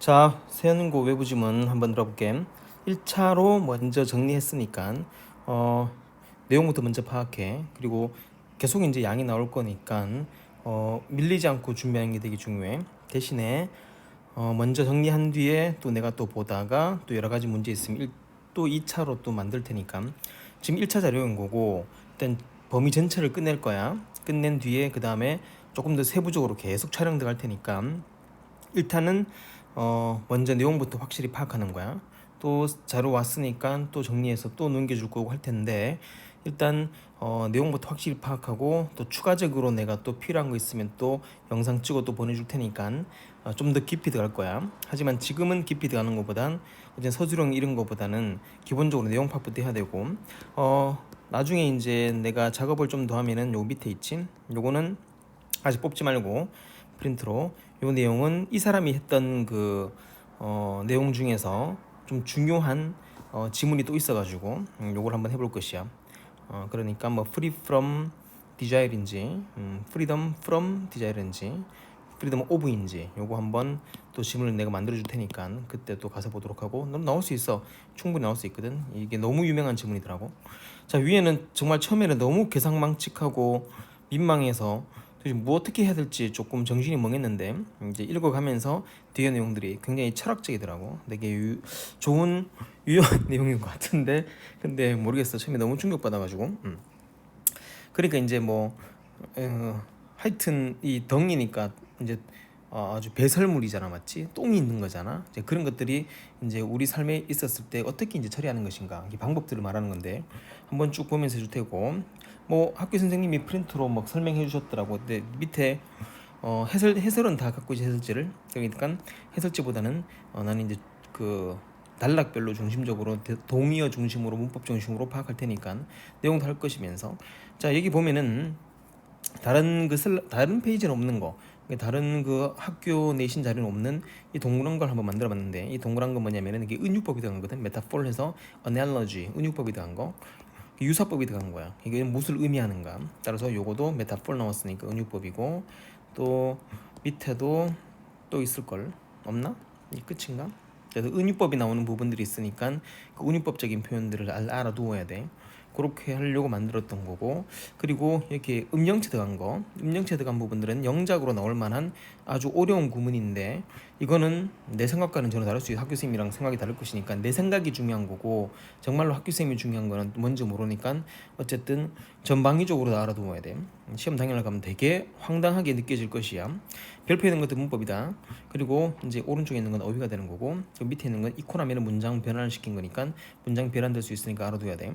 자, 세연고 외부 지문 한번 들어볼게. 1차로 먼저 정리했으니까 내용부터 먼저 파악해. 그리고 계속 이제 양이 나올 거니까 밀리지 않고 준비하는 게 되게 중요해. 대신에 먼저 정리한 뒤에 또 내가 또 보다가 또 여러 가지 문제 있으면 또 2차로 또 만들 테니까 지금 1차 자료인 거고 일단 범위 전체를 끝낼 거야. 끝낸 뒤에 그 다음에 조금 더 세부적으로 계속 촬영 들어갈 테니까 일단은 먼저 내용부터 확실히 파악하는 거야. 또 자료 왔으니까 또 정리해서 또 넘겨줄 거고 할 텐데 일단 내용부터 확실히 파악하고 또 추가적으로 내가 또 필요한 거 있으면 또 영상 찍어 또 보내줄 테니까 좀 더 깊이 들어갈 거야. 하지만 지금은 깊이 들어가는 것보단 이제 서술형 이런 것보다는 기본적으로 내용 파악부터 해야 되고 나중에 이제 내가 작업을 좀 더 하면은 요 밑에 있지. 요거는 아직 뽑지 말고 프린트로 요 내용은 이 사람이 했던 그 내용 중에서 좀 중요한 지문이 또 있어가지고 요걸 한번 해볼 것이야. 그러니까 뭐 free from desire인지 freedom from desire인지 freedom of인지 요거 한번 또 지문을 내가 만들어줄 테니까 그때 또 가서 보도록 하고. 넌 나올 수 있어. 충분히 나올 수 있거든. 이게 너무 유명한 지문이더라고. 자, 위에는 정말 처음에는 너무 계상망측하고 민망해서 도대체 뭐 어떻게 해야 될지 조금 정신이 멍했는데 이제 읽어가면서 뒤에 내용들이 굉장히 철학적이더라고. 되게 좋은 유용한 내용인 것 같은데 근데 모르겠어. 처음에 너무 충격받아가지고 그러니까 이제 뭐 하여튼 이 덩이니까 이제 아주 배설물이잖아, 맞지? 똥이 있는 거잖아. 이제 그런 것들이 이제 우리 삶에 있었을 때 어떻게 이제 처리하는 것인가, 이 방법들을 말하는 건데 한번 쭉 보면서 해줄 테고, 뭐 학교 선생님이 프린트로 막 설명해 주셨더라고. 근데 밑에 해설은 다 갖고 있지, 해설지를. 그러니까 해설지보다는 나는 이제 그 단락별로 중심적으로 동의어 중심으로 문법 중심으로 파악할 테니까 내용도 할 것이면서. 자, 여기 보면은 다른 페이지는 없는 거, 다른 그 학교 내신 자료는 없는 이 동그란 걸 한번 만들어 봤는데, 이 동그란 건 뭐냐면은 이게 은유법이 들어간 거거든. 메타포를 해서 analogy, 은유법이 들어간 거, 유사법이 들어간 거야. 이게 무엇을 의미하는가. 따라서 요거도 메타포 나왔으니까 은유법이고, 또 밑에도 또 있을 걸. 없나? 이 끝인가? 그래서 은유법이 나오는 부분들이 있으니까 그 은유법적인 표현들을 알아두어야 돼. 그렇게 하려고 만들었던 거고, 그리고 이렇게 음영체 들어간 거, 음영체 들어간 부분들은 영작으로 나올 만한 아주 어려운 구문인데, 이거는 내 생각과는 전혀 다를 수 있어. 학교 선생님이랑 생각이 다를 것이니까 내 생각이 중요한 거고, 정말로 학교 선생님이 중요한 거는 뭔지 모르니까 어쨌든 전방위적으로 다 알아두어야 돼. 시험 당일날 가면 되게 황당하게 느껴질 것이야. 별표에 있는 것도 문법이다. 그리고 이제 오른쪽에 있는 건 어휘가 되는 거고, 그 밑에 있는 건 이코노미는 문장 변환을 시킨 거니까 문장 변환될 수 있으니까 알아둬야 돼.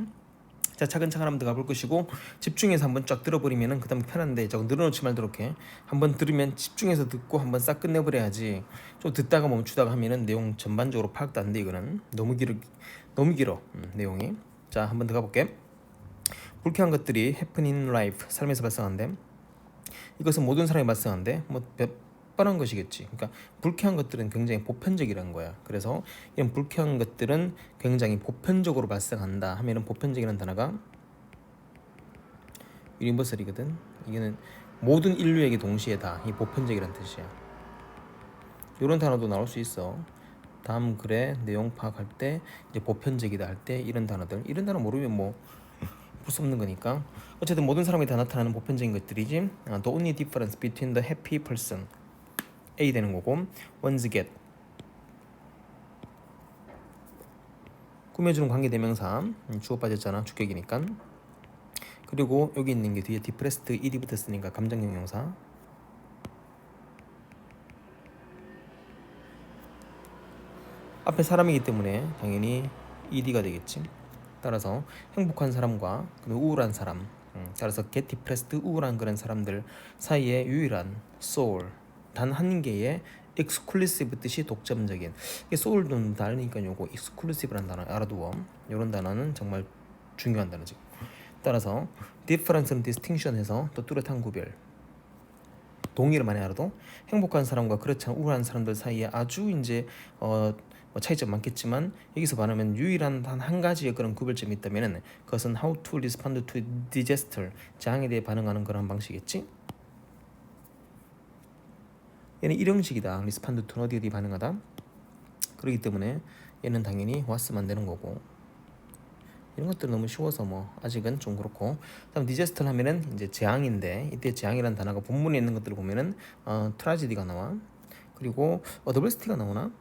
자, 차근차근 한번 들어가 볼 것이고, 집중해서 한번 쫙 들어버리면은 그 다음 편한데, 자꾸 늘어놓지 말도록 해. 한번 들으면 집중해서 듣고 한번 싹 끝내버려야지. 좀 듣다가 멈추다가 하면은 내용 전반적으로 파악도 안 돼. 이거는 너무 길어 내용이. 자, 한번 들어가 볼게. 불쾌한 것들이 happen in life, 삶에서 발생한대. 이것은 모든 사람이 발생한대. 뭐 뻔한 것이겠지. 그러니까 불쾌한 것들은 굉장히 보편적이라는 거야. 그래서 이런 불쾌한 것들은 굉장히 보편적으로 발생한다 하면은, 보편적이라는 단어가 유니버설이거든. 이게는 모든 인류에게 동시에 다 이 보편적이라는 뜻이야. 이런 단어도 나올 수 있어. 다음 글의 내용 파악할 때 이제 보편적이다 할 때 이런 이런 단어 모르면 뭐 볼 수 없는 거니까. 어쨌든 모든 사람이 다 나타나는 보편적인 것들이지. The only difference between the happy person, A 되는 거고, one's get, 꾸며주는 관계대명사, 주어 빠졌잖아, 주격이니까. 그리고 여기 있는 게 뒤에 depressed ed 붙었으니까 감정형용사. 앞에 사람이기 때문에 당연히 ed가 되겠지. 따라서 행복한 사람과 우울한 사람, 따라서 get depressed, 우울한 그런 사람들 사이에 유일한 soul, 단 한 개의 exclusive 뜻이 독점적인, 이게 soul도 다르니까 요거 exclusive라는 단어 알아두어. 이런 단어는 정말 중요한 단어지. 따라서 difference는 distinction 해서 또 뚜렷한 구별, 동의를 많이 알아도 행복한 사람과 그렇지 않은 우울한 사람들 사이에 아주 이제 뭐 차이점 많겠지만, 여기서 말하면 유일한 단 한 가지의 그런 구별점이 있다면은 그것은 how to respond to disaster, 재앙에 대해 반응하는 그런 방식이겠지. 얘는 일형식이다. respond to는 어디에 반응하다. 그렇기 때문에 얘는 당연히 was만 되는 거고, 이런 것들은 너무 쉬워서 뭐 아직은 좀 그렇고. 다음 디제스트를 하면은 이제 재앙인데, 이때 재앙이라는 단어가 본문에 있는 것들을 보면은 트라지디가 나와. 그리고 어드버시티가 나오나?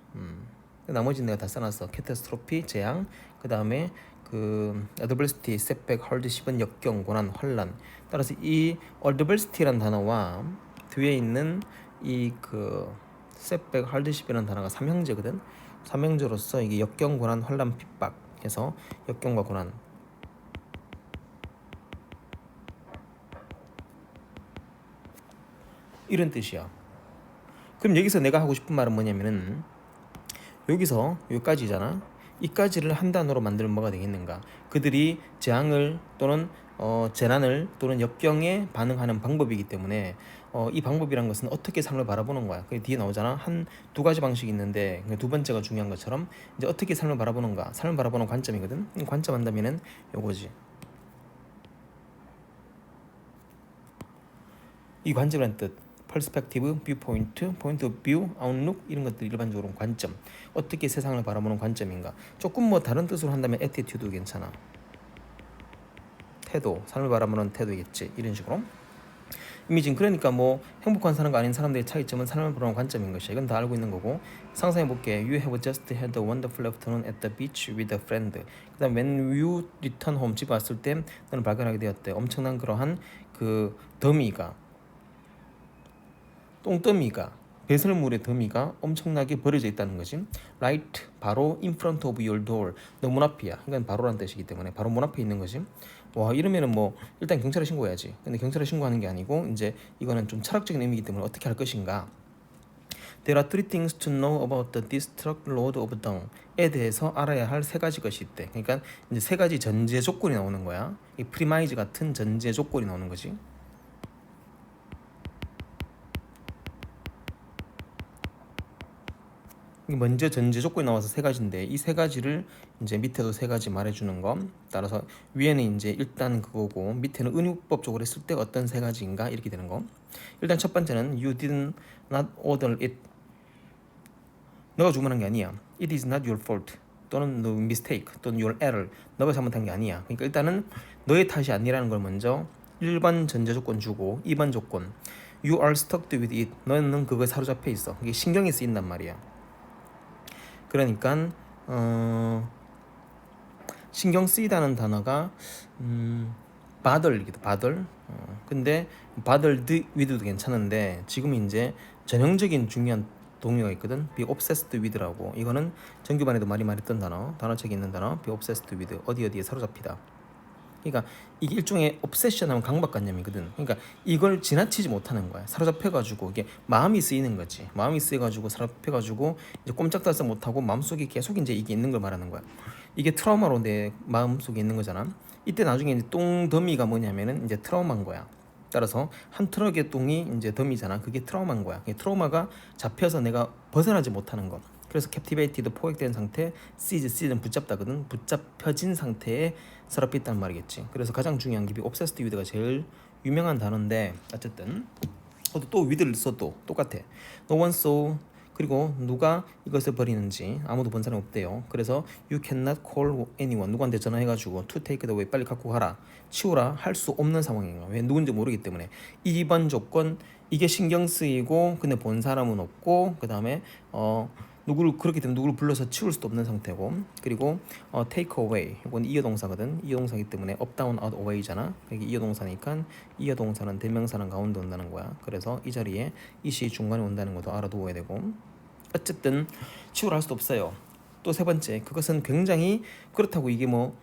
나머지는 내가 다 써놨어. 캐타스트로피, 재앙, 그 다음에 그 어드버시티, setback, hardship은 역경, 고난, 환란. 따라서 이 어드버시티라는 단어와 뒤에 있는 이 그 setback, hardship이라는 단어가 삼형제거든. 삼형제로서 이게 역경, 고난, 환란, 핍박 해서 역경과 고난, 이런 뜻이야. 그럼 여기서 내가 하고 싶은 말은 뭐냐면은, 여기서 여기까지잖아. 이까지를 한 단어로 만들면 뭐가 되겠는가? 그들이 재앙을 또는 재난을 또는 역경에 반응하는 방법이기 때문에 이 방법이란 것은 어떻게 삶을 바라보는 거야. 그 뒤에 나오잖아. 한 두 가지 방식이 있는데 두 번째가 중요한 것처럼 이제 어떻게 삶을 바라보는가. 삶을 바라보는 관점이거든. 관점 한다면은 요거지. 이 관점이란 뜻. 퍼스펙티브, 뷰포인트, 포인트 오브 뷰, 아웃룩, 이런 것들 일반적으로 관점. 어떻게 세상을 바라보는 관점인가. 조금 뭐 다른 뜻으로 한다면 애티튜드 괜찮아. 태도, 삶을 바라보는 태도겠지. 이런 식으로. 이미진, 그러니까 뭐 행복한 사람과 아닌 사람들의 차이점은 삶을 바라보는 관점인 것이야. 이건 다 알고 있는 거고. 상상해 볼게. You have just had a wonderful afternoon at the beach with a friend. 그다음 when you return home, 집에 왔을 때 너는 발견하게 되었대. 엄청난 그러한 그 더미가, 똥더미가, 배설물의 더미가 엄청나게 버려져 있다는 거지. Right, 바로 in front of your door. 너 문 앞이야. 이건 바로란 뜻이기 때문에 바로 문 앞에 있는 거지. 와, 이러면은 뭐 일단 경찰에 신고해야지. 근데 경찰에 신고하는 게 아니고 이제 이거는 좀 철학적인 의미이기 때문에 어떻게 할 것인가. There are three things to know about the district load of dung에 대해서 알아야 할 세 가지 것이 있대. 그러니까 이제 세 가지 전제 조건이 나오는 거야. 이 프리마이즈 같은 전제 조건이 나오는 거지. 먼저 전제 조건이 나와서 세 가지인데 이 세 가지를 이제 밑에도 세 가지 말해주는 거. 따라서 위에는 이제 일단 그거고 밑에는 은유법적으로 했을 때 어떤 세 가지인가 이렇게 되는 거. 일단 첫 번째는 you did not order it. 너가 주문한 게 아니야. It is not your fault. 또는 no mistake 또는 your error. 너가 잘못한 게 아니야. 그러니까 일단은 너의 탓이 아니라는 걸 먼저 1번 전제 조건 주고 2번 조건 you are stuck with it. 너는 그거에 사로잡혀 있어. 이게 신경이 쓰인단 말이야. 그러니까 신경 쓰이다는 단어가 bothered이기도 bother. 근데 bothered with도 괜찮은데 지금 이제 전형적인 중요한 동요가 있거든. be obsessed with라고. 이거는 정규반에도 많이 말했던 단어책에 있는 단어. be obsessed with, 어디에 사로잡히다. 그러니까 이게 일종의 obsession하면 강박관념이거든. 그러니까 이걸 지나치지 못하는 거야. 사로잡혀가지고 이게 마음이 쓰이는 거지. 마음이 쓰여가지고 사로잡혀가지고 이제 꼼짝달싹 못하고 마음속에 계속 이제 이게 있는 걸 말하는 거야. 이게 트라우마로 내 마음속에 있는 거잖아. 이때 나중에 이제 똥더미가 뭐냐면은 이제 트라우마인 거야. 따라서 한 트럭의 똥이 이제 더미잖아. 그게 트라우마인 거야. 그게 트라우마가 잡혀서 내가 벗어나지 못하는 거. 그래서 captivated, 포획된 상태, seized는 붙잡다거든. 붙잡혀진 상태에 서랍있단 말이겠지. 그래서 가장 중요한 게 obsessed with가 제일 유명한 단어인데 어쨌든 또 with를 써도 똑같아. No one saw. 그리고 누가 이것을 버리는지 아무도 본 사람이 없대요. 그래서 you cannot call anyone. 누구한테 전화해가지고 to take it away, 빨리 갖고 가라, 치우라 할 수 없는 상황인 거야. 왜? 누군지 모르기 때문에. 2번 조건, 이게 신경 쓰이고 근데 본 사람은 없고, 그 다음에 누구를, 그렇기 때문에 누구를 불러서 치울 수도 없는 상태고. 그리고 take away, 이건 이어동사거든. 이어동사이기 때문에 up, down, out, away잖아. 이게 이어동사니까 이어동사는 대명사는 가운데 온다는 거야. 그래서 이 자리에 이시 중간에 온다는 것도 알아두어야 되고. 어쨌든 치우라 할 수도 없어요. 또 세 번째, 그것은 굉장히 그렇다고 이게 뭐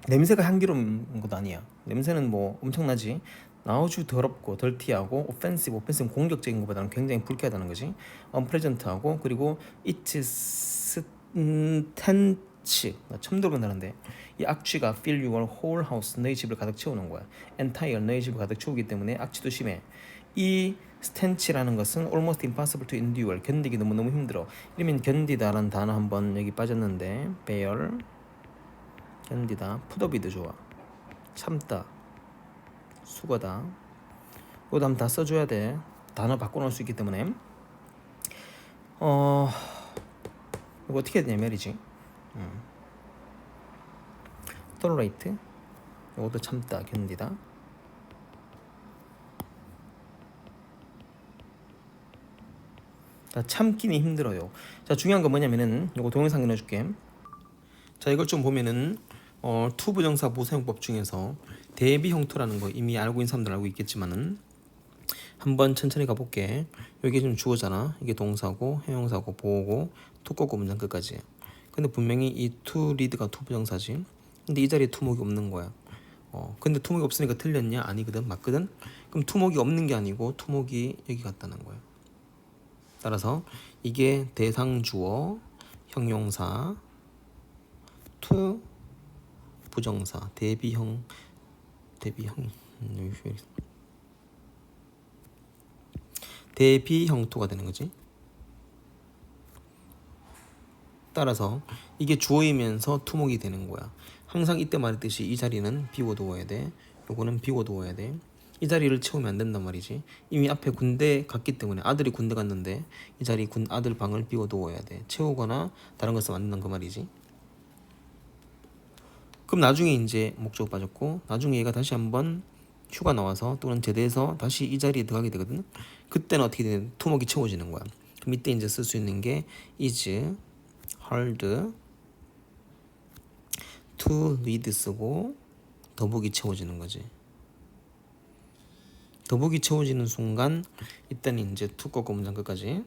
냄새가 향기로운 것도 아니야. 냄새는 뭐 엄청나지. 아주 더럽고 덜티하고 오펜시브 공격적인 것보다는 굉장히 불쾌하다는 거지. unpleasant하고, 그리고 it stench, 나 처음 들어본다는데 이 악취가 fill your whole house, 너희 집을 가득 채우는 거야. entire, 너희 집을 가득 채우기 때문에 악취도 심해. 이 stench라는 것은 almost impossible to endure, 견디기 너무너무 힘들어. 이러면 견디다라는 단어 한번 여기 빠졌는데 bear, 견디다, put up이도 좋아. 참다, 수거다. 이거 한번 다 써줘야 돼. 단어 바꿔놓을 수 있기 때문에. 이거 어떻게 해야 되냐 말이지. tolerate 이것도 참다, 견디다. 자, 참기는 힘들어요. 자, 중요한 건 뭐냐면은 이거 동영상 넣어줄게. 자, 이걸 좀 보면은 투부정사 보사용법 중에서 대비 형투라는 거 이미 알고 있는 사람들 알고 있겠지만은 한번 천천히 가볼게. 여기 지금 주어잖아. 이게 동사고 형용사고 보호고 투꼬고 문장 끝까지. 근데 분명히 이 to read가 투부정사지. 근데 이 자리에 투목이 없는 거야. 근데 투목이 없으니까 틀렸냐? 아니거든, 맞거든. 그럼 투목이 없는 게 아니고 투목이 여기 갔다는 거야. 따라서 이게 대상 주어 형용사 to 부정사 대비형 대비형토가 되는 거지. 따라서 이게 주어이면서 투목이 되는 거야. 항상 이때 말했듯이 이 자리는 비워두어야 돼. 요거는 비워두어야 돼. 이 자리를 채우면 안 된단 말이지. 이미 앞에 군대 갔기 때문에 아들이 군대 갔는데 이 자리 아들 방을 비워두어야 돼. 채우거나 다른 것을 만든다는 그 말이지. 그럼 나중에 이제 목적 빠졌고 나중에 얘가 다시 한번 휴가 나와서 또는 제대해서 다시 이 자리에 들어가게 되거든. 그때는 어떻게 되는 투목이 채워지는 거야. 그럼 이때 이제 쓸 수 있는 게 is hard to read 쓰고 더보기 채워지는 거지. 더보기 채워지는 순간 이때는 이제 to 꺾고 문장 끝까지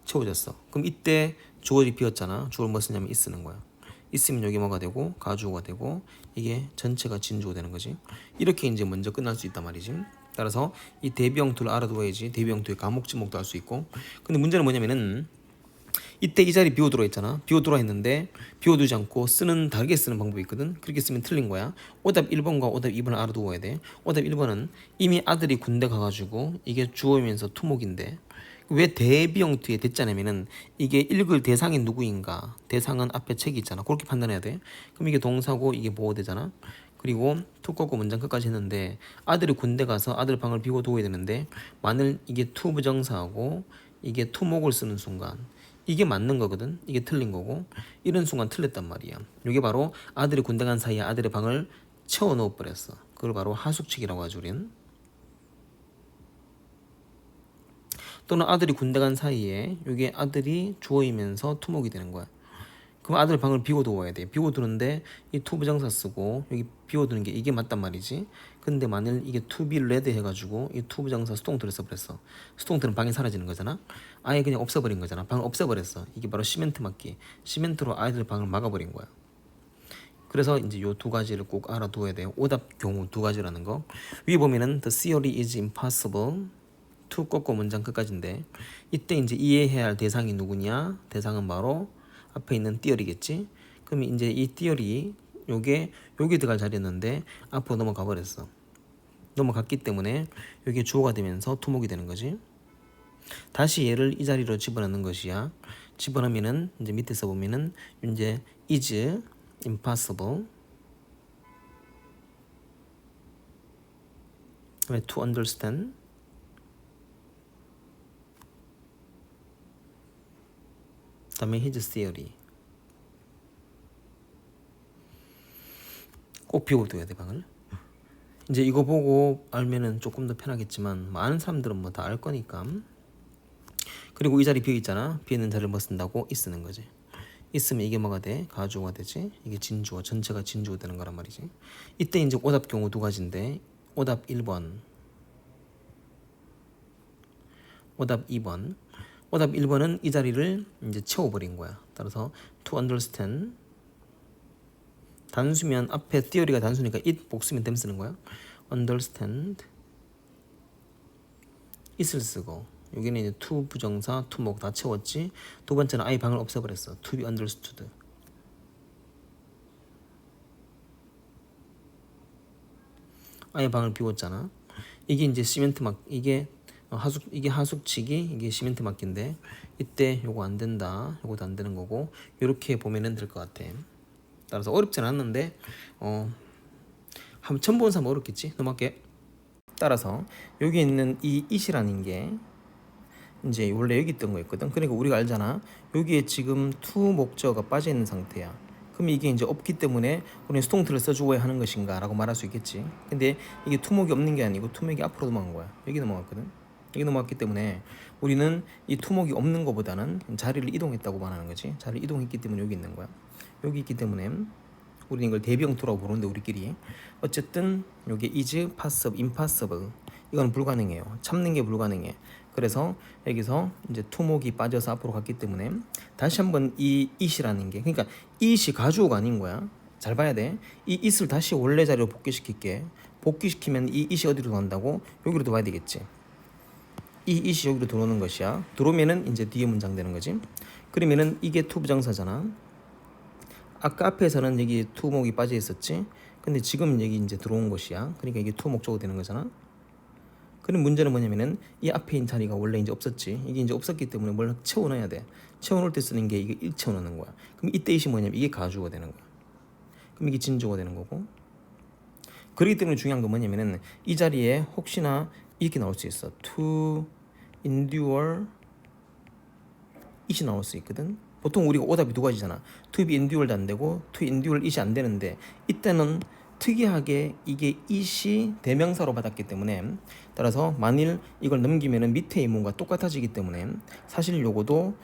채워졌어. 그럼 이때 주어이 비었잖아. 주어를 뭐 쓰냐면 is 쓰는 거야. 있으면 여기 뭐가 되고 가주어가 되고 이게 전체가 진주어가 되는 거지. 이렇게 이제 먼저 끝날 수 있단 말이지. 따라서 이 대비형투를 알아두어야지 대비형투의 과목 지목도 할 수 있고. 근데 문제는 뭐냐면은 이때 이 자리 비워두라 했잖아. 비워두라 했는데 비워두지 않고 다르게 쓰는 방법이 있거든. 그렇게 쓰면 틀린 거야. 오답 1번과 오답 2번을 알아두어야 돼. 오답 1번은 이미 아들이 군대 가가지고 이게 주어이면서 투목인데 왜 대비형투에 됐자냐면은 이게 읽을 대상이 누구인가. 대상은 앞에 책이 있잖아. 그렇게 판단해야 돼. 그럼 이게 동사고 이게 보호되잖아. 그리고 투 꺾고 문장 끝까지 했는데 아들이 군대 가서 아들 방을 비워두어야 되는데 만일 이게 투 부정사하고 이게 투목을 쓰는 순간 이게 맞는 거거든. 이게 틀린 거고 이런 순간 틀렸단 말이야. 이게 바로 아들이 군대 간 사이에 아들의 방을 채워 넣어 버렸어. 그걸 바로 하숙칙이라고 하죠 우린. 또는 아들이 군대 간 사이에 이게 아들이 주어이면서 투목이 되는 거야. 그럼 아들 방을 비워두어야 돼. 비워두는데 이 to 부정사 쓰고 여기 비워두는 게 이게 맞단 말이지. 근데 만일 이게 to be read 해가지고 이 to 부정사 수동태를 써버렸어. 수동태는 방이 사라지는 거잖아. 아예 그냥 없애버린 거잖아. 방을 없애버렸어. 이게 바로 시멘트 막기. 시멘트로 아이들 방을 막아버린 거야. 그래서 이제 요 두 가지를 꼭 알아두어야 돼요. 오답 경우 두 가지라는 거. 위에 보면은 the theory is impossible to 꺾고 문장 끝까지인데 이때 이제 이해해야 할 대상이 누구냐? 대상은 바로 앞에 있는 띠어리겠지. 그럼 이제 이 띠어리 요게 여기 들어갈 자리였는데 앞으로 넘어가 버렸어. 넘어갔기 때문에 여기 주어가 되면서 투목이 되는 거지. 다시 얘를 이 자리로 집어넣는 것이야. 집어넣으면은 이제 밑에서 보면은 이제 is impossible to understand 다음에 his theory 꼭 비워둬야 돼 방을. 이제 이거 보고 알면은 조금 더 편하겠지만 많은 사람들은 뭐 다 알 거니까. 그리고 이 자리 비어 있잖아. 비어 있는 자리를 뭐 쓴다고? is 쓰는 거지. 있으면 이게 뭐가 돼? 가주어가 되지. 이게 진주어 전체가 진주어 되는 거란 말이지. 이때 이제 오답 경우 두 가지인데 오답 1번 오답 2번 오답 1번은 이 자리를 이제 채워버린 거야. 따라서 to understand 단수면 앞에 theory가 단수니까 it 복수면 them 쓰는 거야. understand it을 쓰고 여기는 이제 to 부정사 to 목 다 채웠지. 두 번째는 아예 방을 없애버렸어. to be understood 아예 방을 비웠잖아. 이게 이제 시멘트 막 이게 하숙치기 이게 시멘트 막기인데 이때 요거 안 된다. 요거도 안 되는 거고 이렇게 보면은 될 것 같아. 따라서 어렵진 않는데 처음 보는 사람 어렵겠지. 넘어갈게. 따라서 여기 있는 이 it이라는 게 이제 원래 여기 있던 거였거든. 그러니까 우리가 알잖아. 여기에 지금 to 목적어가 빠져 있는 상태야. 그럼 이게 이제 없기 때문에 우리는 수동태를 써주어야 하는 것인가라고 말할 수 있겠지. 근데 이게 투목이 없는 게 아니고 투목이 앞으로 넘어간 거야. 여기 넘어갔거든. 여기 넘어갔기 때문에 우리는 이 투목이 없는 것보다는 자리를 이동했다고 말하는 거지. 자리를 이동했기 때문에 여기 있는 거야. 여기 있기 때문에 우리는 이걸 대비형투라고 부르는데 우리끼리 어쨌든 이게 is, passive, impossible 이건 불가능해요. 참는 게 불가능해. 그래서 여기서 이제 투목이 빠져서 앞으로 갔기 때문에 다시 한번 이 it이라는 게 그러니까 it이 가주어가 아닌 거야. 잘 봐야 돼. 이 it을 다시 원래 자리로 복귀시킬게. 복귀시키면 이 it이 어디로 간다고? 여기로 들어와야 되겠지. 이 it이 여기로 들어오는 것이야. 들어오면은 이제 뒤에 문장 되는 거지. 그러면은 이게 to 부정사잖아. 아까 앞에서는 여기 to 목이 빠져 있었지. 근데 지금 여기 이제 들어온 것이야. 그러니까 이게 to 목적어 되는 거잖아. 그럼 문제는 뭐냐면은 이 앞에 있는 자리가 원래 이제 없었지. 이게 이제 없었기 때문에 뭘 채워넣어야 돼. 채워넣을 때 쓰는 게 이게 1 채워넣는 거야. 그럼 이때 it이 뭐냐면 이게 가주어가 되는 거야. 그럼 이게 진주어가 되는 거고. 그렇기 때문에 중요한 건 뭐냐면은 이 자리에 혹시나 이렇게 나올 수 있어. to endure it이 나올 수 있거든. 보통 우리가 오답이 두 가지잖아. to be endured 안 되고 to endure it이 안 되는데 이때는 특이하게 이게 it이 대명사로 받았기 때문에 따라서 만일 이걸 넘기면은 밑에 인문과 똑같아지기 때문에 사실 요거도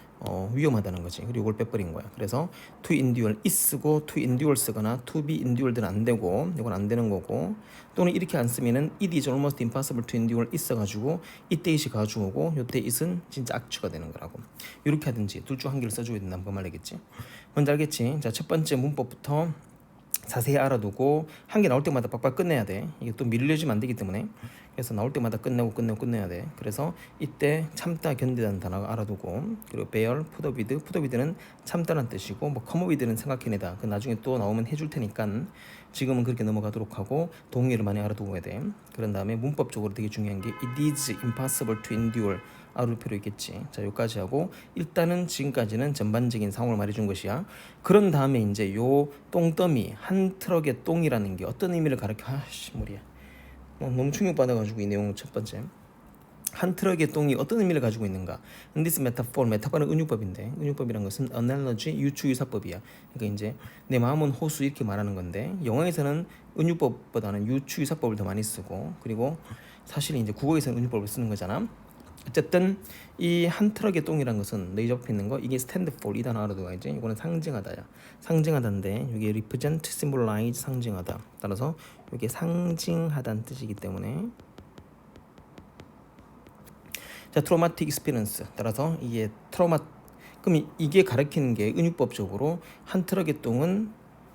위험하다는 거지. 그리고 이걸 빼버린 거야. 그래서 to endure is 쓰고 to endure 쓰거나 to be endured는 안 되고 이건 안 되는 거고 또는 이렇게 안 쓰면은 it is almost impossible to endure is 써가지고 이때 it이 가주어고 요때 it은 진짜 악취가 되는 거라고. 이렇게 하든지 둘 중 한 개를 써줘야 된다는 그 말이겠지. 뭔지 알겠지? 자, 첫 번째 문법부터 자세히 알아두고 한 개 나올 때마다 빡빡 끝내야 돼. 이게 또 밀려지면 안 되기 때문에 그래서 나올 때마다 끝내야 돼. 그래서 이때 참다 견디다는 단어가 알아두고 그리고 bear, put up with, put up with는 참다란 뜻이고 뭐 come up with는 생각해내다. 그 나중에 또 나오면 해줄 테니까 지금은 그렇게 넘어가도록 하고 동의를 많이 알아두고 해야 돼. 그런 다음에 문법적으로 되게 중요한 게 it is impossible to endure 알아둘 필요 있겠지. 자, 여기까지 하고 일단은 지금까지는 전반적인 상황을 말해준 것이야. 그런 다음에 이제 요 똥더미 한 트럭의 똥이라는 게 어떤 의미를 가르쳐? 아씨 머리야. 너무 충격받아가지고 이 내용 첫 번째 한 트럭의 똥이 어떤 의미를 가지고 있는가? This metaphor, 메타포는 은유법인데 은유법이란 것은 analogy, 유추유사법이야. 그러니까 이제 내 마음은 호수 이렇게 말하는 건데 영어에서는 은유법보다는 유추유사법을 더 많이 쓰고 그리고 사실 이제 국어에서는 은유법을 쓰는 거잖아. 어쨌든 이 한 트럭의 똥이란 것은 너희 옆에 있는 거 이게 stand for 이 단어 알아둬야지. 이거는 상징하다야. 상징하다인데 이게 represent, symbolize 상징하다. 따라서 이게 상징하다는 뜻이기 때문에 자 traumatic experience 따라서 이게 트라우마 그럼 이게 가리키는 게 은유법적으로 한 트럭의 똥은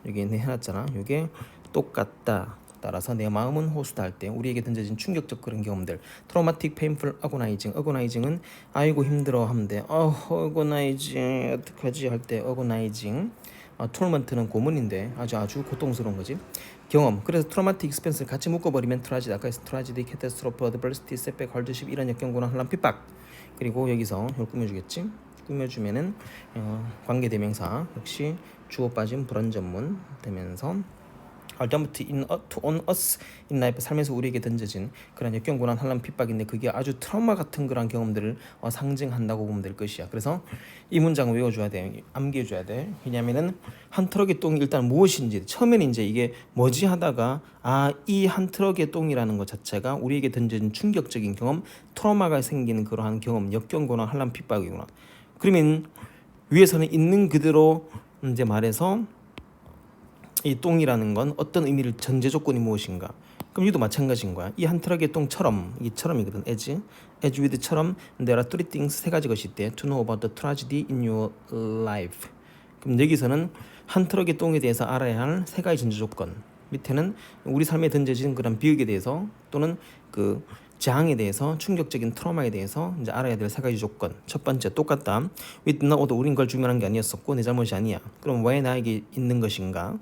여기 해놨잖아. 이게 똑같다. 따라서 내 마음은 호수다 할 때 우리에게 던져진 충격적 그런 경험들 트라우마틱 페인풀 어고나이징 어고나이징은 아이고 힘들어 하는데 어고나이징 어떡하지 할 때 어고나이징 토르먼트는 고문인데 아주 고통스러운 거지 경험 그래서 트라우마틱 익스펜스를 같이 묶어버리면 트라지디 아까 트라지디 캐타스트로프 어드버시티 셋백 헐드십 이런 역경고난 혼란 핍박 그리고 여기서 이걸 꾸며주겠지 꾸며주면은 관계대명사 역시 주어 빠진 불완전문 되면서 ultimate on us in life 삶에서 우리에게 던져진 그런 역경고난 환란 핍박인데 그게 아주 트라우마 같은 그런 경험들을 상징한다고 보면 될 것이야. 그래서 이 문장을 외워줘야 돼, 암기해줘야 돼. 왜냐하면은 한 트럭의 똥이 일단 무엇인지 처음에는 이제 이게 뭐지 하다가 이 한 트럭의 똥이라는 것 자체가 우리에게 던져진 충격적인 경험, 트라우마가 생기는 그러한 경험, 역경고난 환란 핍박이구나. 그러면 위에서는 있는 그대로 이제 말해서 이 똥이라는 건 어떤 의미를 전제 조건이 무엇인가? 그럼 이도 마찬가지인 거야. 이 한 트럭의 똥처럼 이처럼이거든. as with처럼 there are three things 세 가지 것이 있대. To know about the tragedy in your life. 그럼 여기서는 한 트럭의 똥에 대해서 알아야 할 세 가지 전제 조건. 밑에는 우리 삶에 던져진 그런 비극에 대해서 또는 그 재앙에 대해서 충격적인 트라우마에 대해서 이제 알아야 될 세 가지 조건. 첫 번째 똑같다. with no order 우린 걸 주문한 게 아니었었고 내 잘못이 아니야. 그럼 왜 나에게 있는 것인가?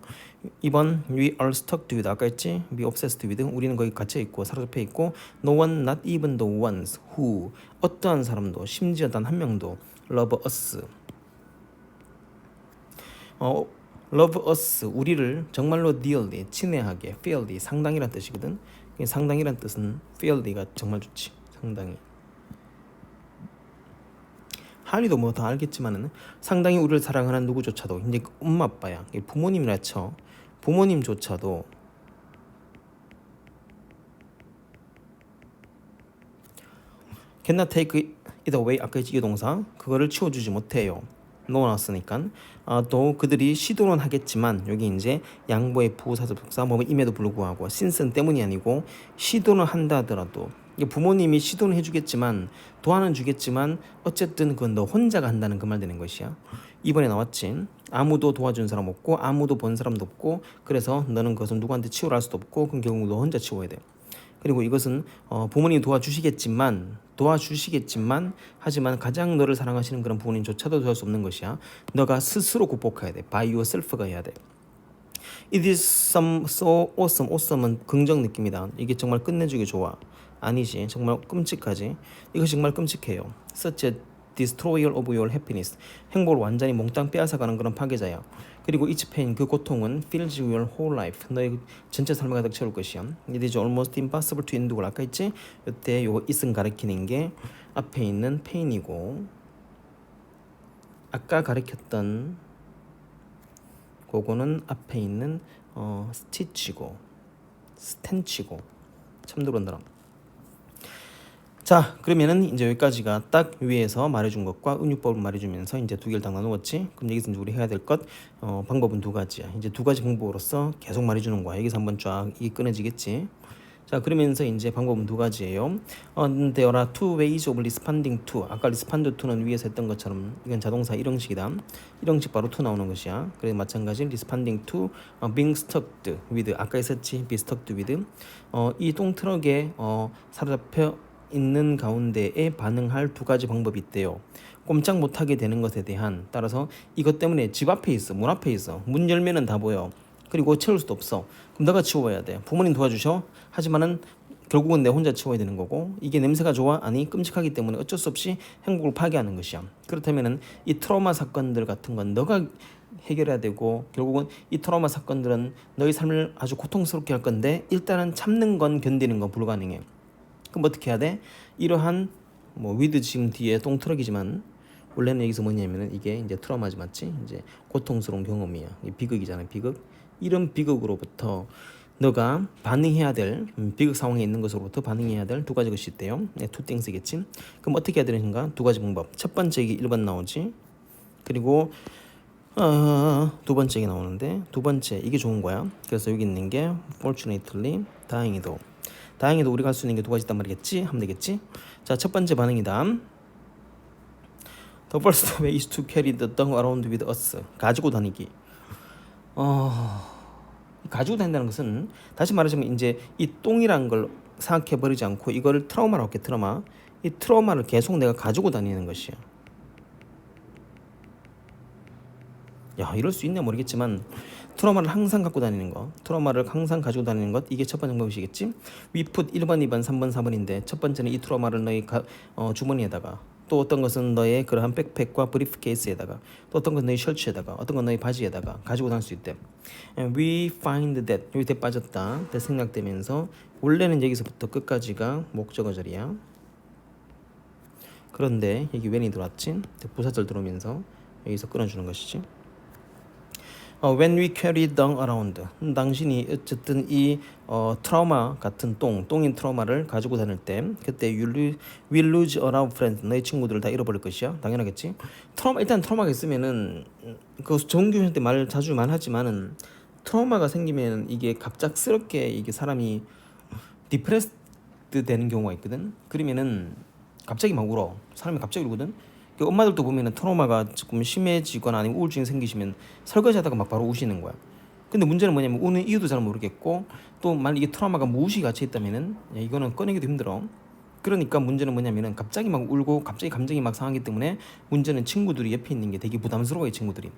2번 we are stuck to it 아까 했지? we obsessed with 우리는 거기 갇혀 있고 사로잡혀 있고 no one not even the ones who 어떠한 사람도 심지어 단 한 명도 love us love us 우리를 정말로 dearly 친애하게 fairly 상당히란 뜻이거든. 상당히란 뜻은 fairly가 정말 좋지. 상당히 하은이도 뭐 다 알겠지만은 상당히 우리를 사랑하는 누구조차도 이제 엄마 아빠야 부모님이라 쳐 부모님조차도 cannot take it away 아까 이 동사 그거를 치워주지 못해요. 넣어놨으니까 또 그들이 시도는 하겠지만 여기 이제 양보의 부사적 동사 뭐뭐 임에도 불구하고 since는 때문이 아니고 시도는 한다 하더라도 부모님이 시도는 해주겠지만 도와는 주겠지만 어쨌든 그건 너 혼자가 한다는 그 말 되는 것이야. 이번에 나왔지. 아무도 도와준 사람 없고 아무도 본 사람도 없고 그래서 너는 그것을 누구한테 치우라 할 수도 없고 그럼 결국 너 혼자 치워야 돼. 그리고 이것은 부모님이 도와주시겠지만 하지만 가장 너를 사랑하시는 그런 부모님조차도 도와줄 수 없는 것이야. 너가 스스로 극복해야 돼. by yourself가 해야 돼. It is so awesome. awesome은 긍정 느낌이다. 이게 정말 끝내주기 좋아. 아니지. 정말 끔찍하지. 이것이 정말 끔찍해요. Such a destroyer of your happiness. 행복을 완전히 몽땅 빼앗아가는 그런 파괴자야. 그리고 each pain 그 고통은 fills your whole life. 너의 전체 삶을 가득 채울 것이야. It is almost impossible to endure. 아까 있지? 이때 요 is은 가리키는 게 앞에 있는 pain이고 아까 가리켰던 그거는 앞에 있는 stitch고 stench고 참 들어온다. 자 그러면은 이제 여기까지가 딱 위에서 말해준 것과 은유법을 말해주면서 이제 두 개를 딱 나누었지. 그럼 여기서 이제 우리 해야 될 것 방법은 두 가지야. 이제 두 가지 방법으로서 계속 말해주는 거야. 여기서 한번 쫙 이게 끊어지겠지. 자 그러면서 이제 방법은 두 가지예요. There are two ways of responding to. 아까 respond to는 위에서 했던 것처럼 이건 자동사 1형식이다. 1형식 바로 to 나오는 것이야. 그래서 마찬가지 responding to being stuck with. 아까 했었지 be stuck with. 이 똥트럭에 사로잡혀 있는 가운데에 반응할 두 가지 방법이 있대요. 꼼짝 못하게 되는 것에 대한 따라서 이것 때문에 집 앞에 있어 문 앞에 있어 문 열면은 다 보여. 그리고 채울 수도 없어. 그럼 너가 치워야 돼. 부모님 도와주셔. 하지만은 결국은 내 혼자 치워야 되는 거고 이게 냄새가 좋아? 아니 끔찍하기 때문에 어쩔 수 없이 행복을 파괴하는 것이야. 그렇다면은 이 트라우마 사건들 같은 건 너가 해결해야 되고 결국은 이 트라우마 사건들은 너의 삶을 아주 고통스럽게 할 건데 일단은 참는 건 견디는 건 불가능해. 그럼 어떻게 해야 돼? 이러한 with 지금 뒤에 똥트럭이지만 원래는 여기서 뭐냐면은 이게 이제 트라우마지 맞지? 이제 고통스러운 경험이야. 비극이잖아, 비극. 이런 비극으로부터 너가 반응해야 될 비극 상황에 있는 것으로부터 반응해야 될 두 가지 것이 있대요. two things겠지. 그럼 어떻게 해야 되는가? 두 가지 방법. 첫 번째 이게 1번 나오지. 그리고 두 번째 게 나오는데 두 번째 이게 좋은 거야. 그래서 여기 있는 게 fortunately 다행히도 우리가 할 수 있는 게 두 가지 있단 말이겠지? 하면 되겠지? 자, 첫 번째 반응이다. The first way is to carry the dung around with us. 가지고 다니기. 가지고 다닌다는 것은 다시 말하자면 이제 이 똥이란 걸 생각해 버리지 않고 이거를 트라우마라고 할게. 트라우마. 이 트라우마를 계속 내가 가지고 다니는 것이야. 야, 이럴 수 있냐 모르겠지만 트라우마를 항상 갖고 다니는 거, 트라우마를 항상 가지고 다니는 것, 이게 첫 번째 방법이시겠지? We put 1번, 2번, 3번, 4번인데 첫 번째는 이 트라우마를 너의 주머니에다가, 또 어떤 것은 너의 그러한 백팩과 브리프케이스에다가, 또 어떤 것은 너의 셔츠에다가, 어떤 건 너의 바지에다가 가지고 다닐 수 있대. And we find that 여기 대 빠졌다 대 생략되면서 원래는 여기서부터 끝까지가 목적어절이야. 그런데 여기 when이 들어왔지? 부사절 들어오면서 여기서 끊어주는 것이지. When we carry dung around, 당신이 어쨌든 이 트라우마 같은 똥인 트라우마를 가지고 다닐 때 그때 we lose a lot of friends, 너의 친구들을 다 잃어버릴 것이야. 당연하겠지. 일단 트라우마가 있으면은 그 정규현 때 말 자주 말하지만은 트라우마가 생기면 이게 갑작스럽게 이게 사람이 디프레스드 되는 경우가 있거든. 그러면은 갑자기 막 울어. 사람이 갑자기 울거든. 엄마들도 보면은 트라우마가 조금 심해지거나 아니면 우울증이 생기시면 설거지하다가 막 바로 우시는 거야. 근데 문제는 뭐냐면 우는 이유도 잘 모르겠고 또 만약 이게 트라우마가 무의식이 갇혀 있다면은 이거는 꺼내기도 힘들어. 그러니까 문제는 뭐냐면은 갑자기 막 울고 갑자기 감정이 막 상하기 때문에 문제는 친구들이 옆에 있는 게 되게 부담스러워. 이 친구들이.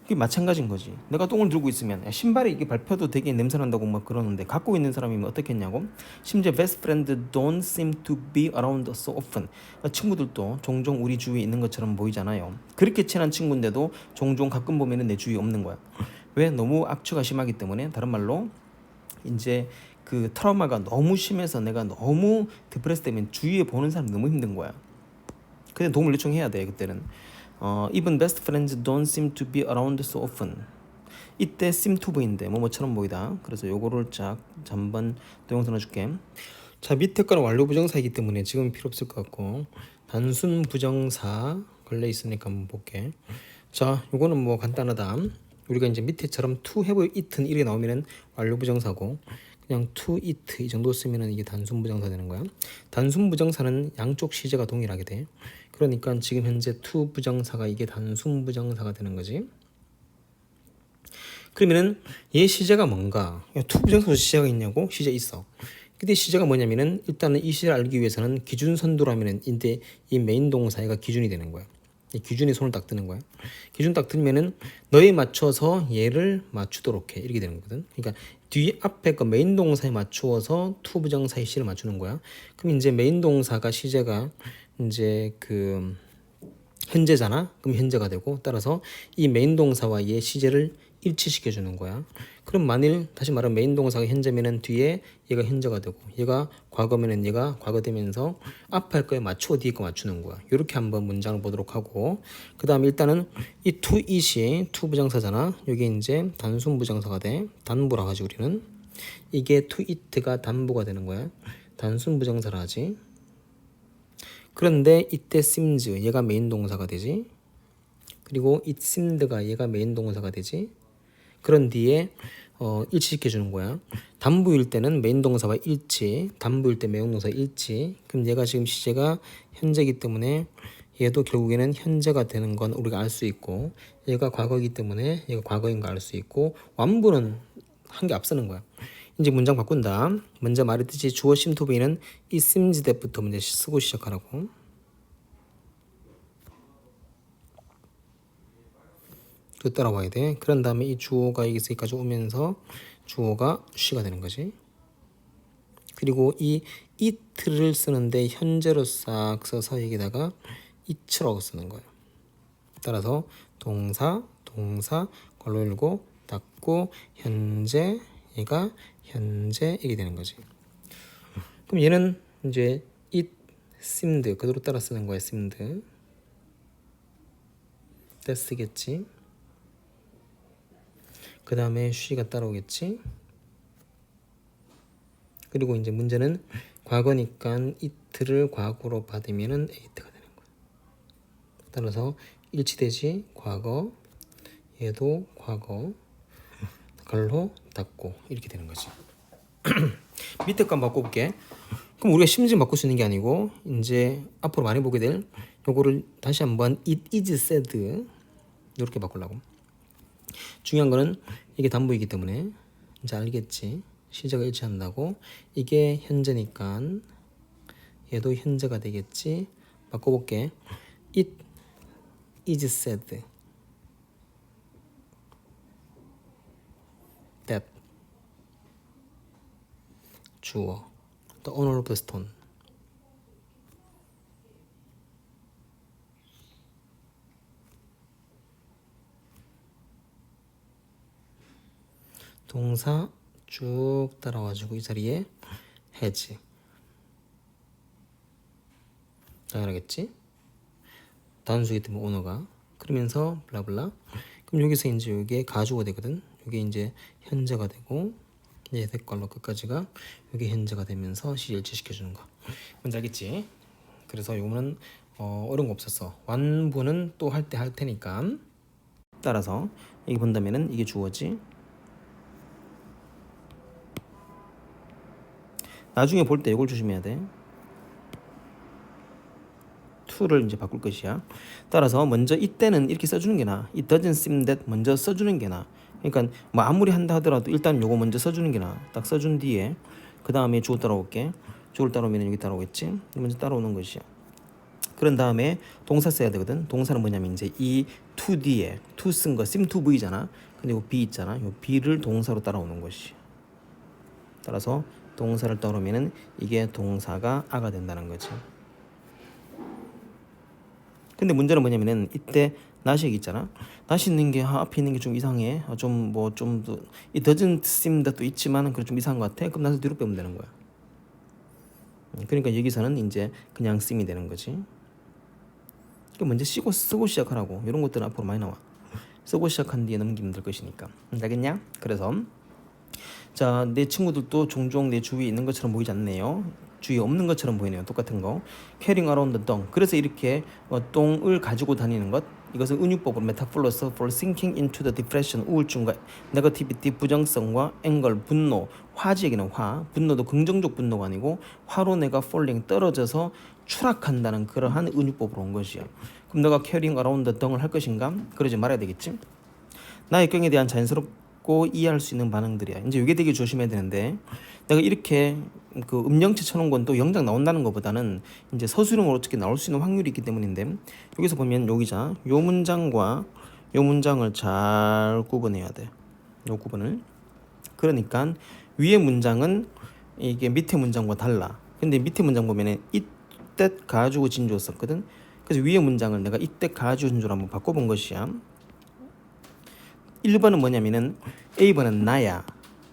그게 마찬가지인 거지. 내가 똥을 들고 있으면 신발에 이게 밟혀도 되게 냄새 난다고 막 그러는데 갖고 있는 사람이면 어떻겠냐고. 심지어 best friend don't seem to be around so often. 친구들도 종종 우리 주위에 있는 것처럼 보이잖아요. 그렇게 친한 친구인데도 종종 가끔 보면은 내 주위에 없는 거야. 왜? 너무 악취가 심하기 때문에. 다른 말로 이제 그 트라우마가 너무 심해서 내가 너무 디프레스 되면 주위에 보는 사람 너무 힘든 거야. 근데 도움을 요청해야 돼 그때는. Even best friends don't seem to be around so often. 이때 seem to be인데 뭐뭐처럼 보이다. 그래서 요거를 쫙 한번 도형서 넣어줄게. 자, 밑에 거는 완료 부정사이기 때문에 지금 필요 없을 것 같고 단순 부정사 걸려 있으니까 한번 볼게. 자, 요거는 뭐 간단하다. 우리가 이제 밑에처럼 to have eaten 이렇게 나오면은 완료 부정사고, 그냥 to eat 이 정도 쓰면은 이게 단순 부정사 되는 거야. 단순 부정사는 양쪽 시제가 동일하게 돼. 그러니까 지금 현재 to 부정사가 이게 단순 부정사가 되는 거지. 그러면은 얘 시제가 뭔가? to 부정사 시제가 있냐고? 시제 있어. 근데 시제가 뭐냐면은 일단은 이 시제를 알기 위해서는 기준 선두라면은 이제 이 메인 동사가 기준이 되는 거야. 이 기준에 손을 딱 드는 거야. 기준 딱 들면은 너에 맞춰서 얘를 맞추도록 해 이렇게 되는 거거든. 그러니까 뒤 앞에 거 메인 동사에 맞추어서 to 부정사의 시를 맞추는 거야. 그럼 이제 메인 동사가 시제가 이제 그 현재잖아. 그럼 현재가 되고 따라서 이 메인 동사와 얘 시제를 일치시켜 주는 거야. 그럼 만일 다시 말하면 메인 동사가 현재면은 뒤에 얘가 현재가 되고 얘가 과거면은 얘가 과거 되면서 앞에 할 거에 맞추어 뒤에 거 맞추는 거야. 이렇게 한번 문장을 보도록 하고, 그다음에 일단은 이 to it이 to 부정사잖아. 여기 이제 단순 부정사가 돼. 단부라 하지 우리는. 이게 to it가 단부가 되는 거야. 단순 부정사라 하지. 그런데 이때 seems 얘가 메인 동사가 되지. 그리고 it seemed가 얘가 메인 동사가 되지. 그런 뒤에 일치시켜 주는 거야. 단부일 때는 메인 동사와 일치, 단부일 때 메인 동사 일치. 그럼 얘가 지금 시제가 현재이기 때문에 얘도 결국에는 현재가 되는 건 우리가 알 수 있고, 얘가 과거이기 때문에 얘가 과거인 거 알 수 있고, 완부는 한 개 앞서는 거야. 이제 문장 바꾼다. 먼저 말했듯이 주어 심 to be는 이 seems that부터 먼저 쓰고 시작하라고. 그 따라와야 돼. 그런 다음에 이 주어가 여기까지 오면서 주어가 she가 되는 거지. 그리고 이 it를 쓰는데 현재로 싹 써서 여기다가 it라고 쓰는 거예요. 따라서 동사 괄호 열고 닫고 현재, 얘가 현재 이게 되는 거지. 그럼 얘는 이제 it seemed 그대로 따라 쓰는 거야. seemed 때 쓰겠지. 그 다음에 she가 따라오겠지. 그리고 이제 문제는 과거니까 it를 과거로 받으면은 ate가 되는 거야. 따라서 일치되지. 과거, 얘도 과거, 괄호 닫고 이렇게 되는 거지. 밑에 거 한번 바꿔볼게. 그럼 우리가 심지어 바꿀 수 있는 게 아니고 이제 앞으로 많이 보게 될 요거를 다시 한번 it is said 이렇게 바꾸려고. 중요한 거는 이게 단부이기 때문에 이제 알겠지. 시제가 일치한다고. 이게 현재니까 얘도 현재가 되겠지. 바꿔볼게. It is said that 주어 the owner of the stone 동사 쭉 따라와가지고 이 자리에 has 당연하겠지. 단수이기 때문에 오너가 그러면서 블라블라. 그럼 여기서 이제 이게 가주어가 되거든. 이게 이제 현재가 되고 얘 색깔로 끝까지가 이게 현재가 되면서 시일치시켜 주는 거. 뭔지 알겠지? 그래서 이거는 어려운 거 없었어. 완부는 또 할 때 할 테니까. 따라서 여기 본다면은 이게 주어지. 나중에 볼 때 이걸 조심해야 돼. to를 이제 바꿀 것이야. 따라서 먼저 이때는 이렇게 써주는 게 나아. It doesn't seem that 먼저 써주는 게 나아. 그러니까 뭐 아무리 한다 하더라도 일단 요거 먼저 써주는 게 나아. 딱 써준 뒤에 그 다음에 주어 따라올게. 주어를 따라오면 여기 따라오겠지. 먼저 따라오는 것이야. 그런 다음에 동사 써야 되거든. 동사는 뭐냐면 이제 이 to 뒤에 to 쓴 거 seem to be잖아. 근데 요 be 있잖아. 요 be를 동사로 따라오는 것이. 따라서 동사를 따라오면은 이게 동사가 아가 된다는 거지. 근데 문제는 뭐냐면은 이때 not이 있잖아. not이 있는 게 앞에 있는 게 좀 이상해. 좀 뭐 좀 it doesn't seem that도 있지만은 그래 좀 이상한 것 같아. 그럼 not을 뒤로 빼면 되는 거야. 그러니까 여기서는 이제 그냥 seem이 되는 거지. 먼저 쓰고 시작하라고. 이런 것들은 앞으로 많이 나와. 쓰고 시작한 뒤에 넘기면 될 것이니까. 알겠냐? 그래서 자, 내 친구들도 종종 내 주위에 있는 것처럼 보이지 않네요. 주위에 없는 것처럼 보이네요. 똑같은 거. Carrying around the 똥. 그래서 이렇게 똥을 가지고 다니는 것. 이것은 은유법으로 메타폴로서 for sinking into the depression, 우울증과 negativity, 부정성과 anger, 분노, 화지에게는 화, 분노도 긍정적 분노가 아니고 화로 내가 falling, 떨어져서 추락한다는 그러한 은유법으로 온 것이야. 그럼 너가 carrying around the 똥을 할 것인가? 그러지 말아야 되겠지. 나의 경에 대한 자연스럽고 이해할 수 있는 반응들이야. 이제 이게 되게 조심해야 되는데, 내가 이렇게 그 음영체 쳐놓은 건 또 영장 나온다는 것보다는 이제 서술형으로 어떻게 나올 수 있는 확률이 있기 때문인데, 여기서 보면 여기자 요 문장과 요 문장을 잘 구분해야 돼. 요 구분을. 그러니까 위에 문장은 이게 밑에 문장과 달라. 근데 밑에 문장 보면은 이때 가지고 진주어 썼거든. 그래서 위에 문장을 내가 이때 가지고 진주로 한번 바꿔본 것이야. 1번은 뭐냐면은 A번은 나야.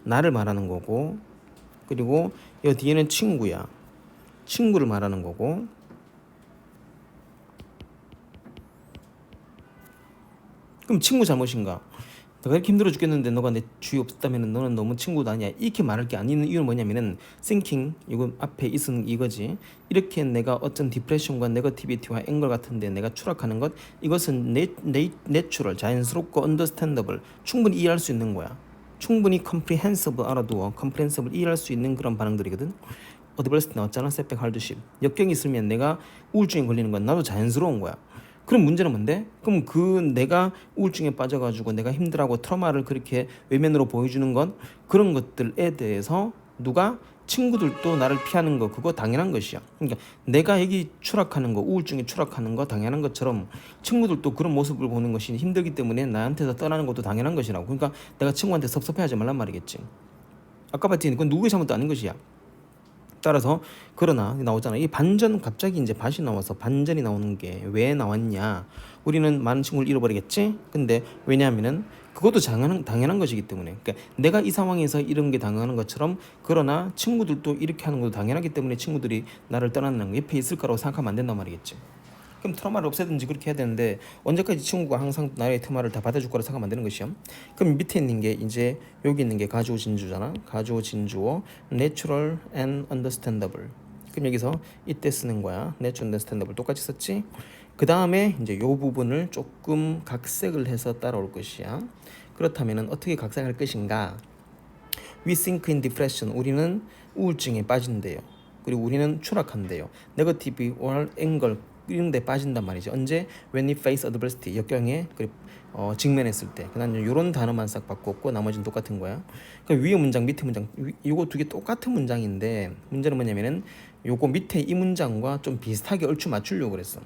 나를 말하는 거고, 그리고 이 뒤에는 친구야. 친구를 말하는 거고, 그럼 친구 잘못인가? 내가 이렇게 힘들어 죽겠는데 너가 내 주위 없었다면 너는 너무 친구도 아니야. 이렇게 말할 게 아닌 이유는 뭐냐면은 thinking, 이거 앞에 있은 이거지. 이렇게 내가 어떤 디프레션과 네거티비티와 앵글 같은데 내가 추락하는 것, 이것은 내추럴, 자연스럽고 understandable, 충분히 이해할 수 있는 거야. 충분히 comprehensible 알아두어. comprehensible 이해할 수 있는 그런 반응들이거든. 어드버스 나왔잖아. setback, hardship. 역경이 있으면 내가 우울증에 걸리는 건 나도 자연스러운 거야. 그럼 문제는 뭔데? 그럼 그 내가 우울증에 빠져가지고 내가 힘들하고 트라우마를 그렇게 외면으로 보여주는 건 그런 것들에 대해서 누가 친구들도 나를 피하는 거 그거 당연한 것이야. 그러니까 내가 여기 추락하는 거 우울증에 추락하는 거 당연한 것처럼 친구들도 그런 모습을 보는 것이 힘들기 때문에 나한테서 떠나는 것도 당연한 것이라고. 그러니까 내가 친구한테 섭섭해하지 말란 말이겠지. 아까 봤지? 그건 누구의 잘못도 아닌 것이야. 따라서 그러나 나오잖아. 이 반전 갑자기 이제 밭이 나와서 반전이 나오는 게 왜 나왔냐? 우리는 많은 친구를 잃어버리겠지. 근데 왜냐하면은 그것도 당연한 것이기 때문에. 그러니까 내가 이 상황에서 이런 게 당연한 것처럼 그러나 친구들도 이렇게 하는 것도 당연하기 때문에 친구들이 나를 떠나는 거 옆에 있을 거라고 생각하면 안 된단 말이겠지. 그럼 트라우마를 없애든지 그렇게 해야 되는데 언제까지 친구가 항상 나의 트라우마를 다 받아줄 거라 생각하면 안 되는 것이야. 그럼 밑에 있는 게 이제 여기 있는 게 가주어 진주잖아. 가주어 진주어 natural and understandable. 그럼 여기서 이때 쓰는 거야. natural and understandable 똑같이 썼지. 그 다음에 이제 요 부분을 조금 각색을 해서 따라올 것이야. 그렇다면은 어떻게 각색할 것인가? We sink in depression. 우리는 우울증에 빠진대요. 그리고 우리는 추락한대요. negative or anger 이런 데 빠진단 말이지. 언제? When we face adversity, 역경에 직면했을 때. 난 이런 단어만 싹 바꿨고 나머지는 똑같은 거야. 그러니까 위에 문장, 밑에 문장, 이거 두 개 똑같은 문장인데 문제는 뭐냐면은 요거 밑에 이 문장과 좀 비슷하게 얼추 맞추려고 그랬어.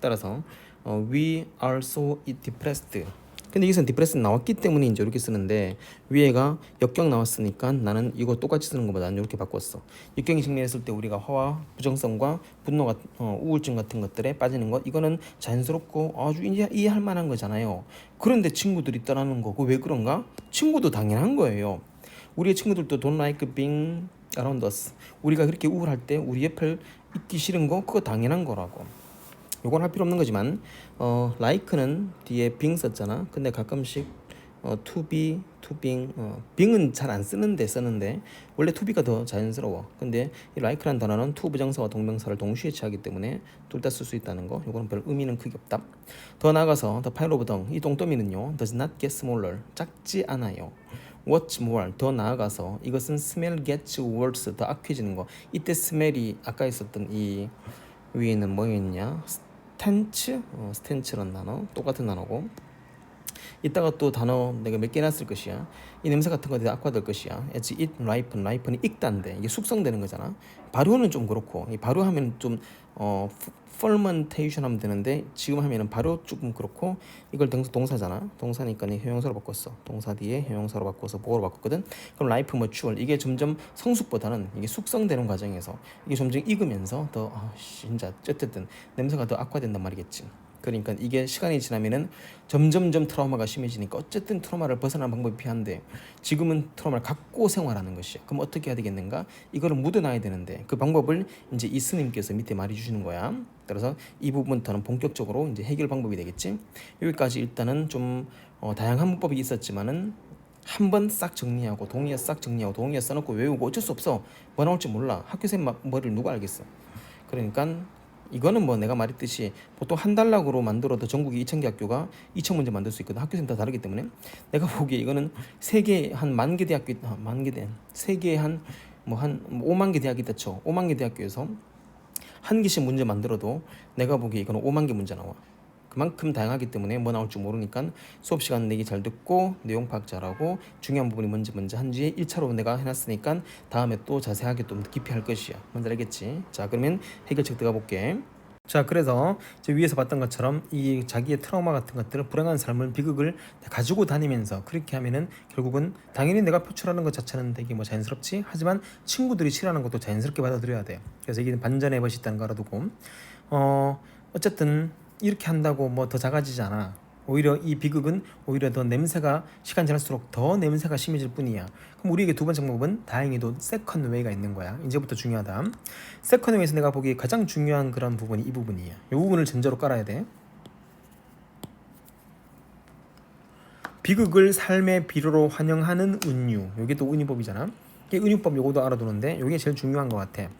따라서 we are so depressed. 근데 여기서 디프레스 나왔기 때문에 이제 이렇게 쓰는데 위에가 역경 나왔으니까 나는 이거 똑같이 쓰는 것보다 난 이렇게 바꿨어. 역경이 직면했을 때 우리가 화와 부정성과 분노가 우울증 같은 것들에 빠지는 것 이거는 자연스럽고 아주 이해할 만한 거잖아요. 그런데 친구들이 떠나는 거고 왜 그런가? 친구도 당연한 거예요. 우리의 친구들도 don't like being around us. 우리가 그렇게 우울할 때 우리 옆에 있기 싫은 거 그거 당연한 거라고. 요건 할 필요 없는 거지만 like는 뒤에 being 썼잖아. 근데 가끔씩 to be, to being being은 잘 안 쓰는데 원래 to be가 더 자연스러워. 근데 이 like라는 단어는 to 부정사와 동명사를 동시에 취하기 때문에 둘 다 쓸 수 있다는 거. 요거는 별 의미는 크게 없다. 더 나아가서 the pile of dung 이 똥더미는요 does not get smaller 작지 않아요. What's more 더 나아가서 이것은 smell gets worse 더 악해지는 거. 이때 smell이 아까 있었던 이 위에는 뭐였냐? 스텐츠라는 단어 똑같은 단어고 이따가 또 단어 내가 몇 개나 쓸 것이야. 이 냄새 같은 거에 악화될 것이야. As it ripen이 익단데 이게 숙성되는 거잖아. 발효는 좀 그렇고 이 발효하면 좀 fermentation 하면 되는데 지금 하면은 발효 조금 그렇고 이걸 동사잖아. 동사니까 형용사로 바꿨어. 동사 뒤에 형용사로 바꿔서 보어로 바꿨거든. 그럼 ripe, mature 이게 점점 성숙보다는 이게 숙성되는 과정에서 이게 점점 익으면서 더 진짜 어쨌든 냄새가 더 악화된단 말이겠지. 그러니까 이게 시간이 지나면은 점점점 트라우마가 심해지니까 어쨌든 트라우마를 벗어나는 방법이 필요한데 지금은 트라우마를 갖고 생활하는 것이야. 그럼 어떻게 해야 되겠는가? 이거를 묻어놔야 되는데 그 방법을 이제 이 스님께서 밑에 말해 주시는 거야. 그래서 이 부분부터는 본격적으로 이제 해결 방법이 되겠지. 여기까지 일단은 좀 다양한 문법이 있었지만은 한 번 싹 정리하고 동의어 싹 정리하고 동의어 써놓고 외우고 어쩔 수 없어. 뭐 나올지 몰라. 학교생 머리를 누가 알겠어. 그러니까 이거는 뭐 내가 말했듯이 보통 한 달락으로 만들어도 전국에 2,000개 학교가 2,000 문제 만들 수 있거든. 학교생 다 다르기 때문에 내가 보기에 이거는 세계 한 10,000개 대학교 만개 대 세계 한 뭐 한 5만 개 대학이 있다 쳐. 5만 개 대학교에서 한 개씩 문제 만들어도 내가 보기에 이거는 5만 개 문제 나와. 그만큼 다양하기 때문에 뭐 나올지 모르니까 수업 시간 내기 잘 듣고 내용 파악 잘하고 중요한 부분이 뭔지 먼저 한 뒤에 1차로 내가 해놨으니까 다음에 또 자세하게 좀 깊이 할 것이야. 뭔지 알겠지? 자, 그러면 해결책 들어가 볼게. 자, 그래서 저 위에서 봤던 것처럼 이 자기의 트라우마 같은 것들을 불행한 삶을 비극을 가지고 다니면서 그렇게 하면은 결국은 당연히 내가 표출하는 것 자체는 되게 뭐 자연스럽지. 하지만 친구들이 싫어하는 것도 자연스럽게 받아들여야 돼. 그래서 이게 반전의 것이 있다는 거 알아두고 어쨌든 이렇게 한다고 뭐 더 작아지지 않아. 오히려 이 비극은 오히려 더 냄새가 시간 지날수록 더 냄새가 심해질 뿐이야. 그럼 우리에게 두 번째 방법은 다행히도 세컨드 웨이가 있는 거야. 이제부터 중요하다. 세컨드 웨이에서 내가 보기에 가장 중요한 그런 부분이 이 부분이야. 이 부분을 전제로 깔아야 돼. 비극을 삶의 비료로 환영하는 은유. 이게 또 은유법이잖아. 이게 은유법 요거도 알아두는데 이게 제일 중요한 것 같아.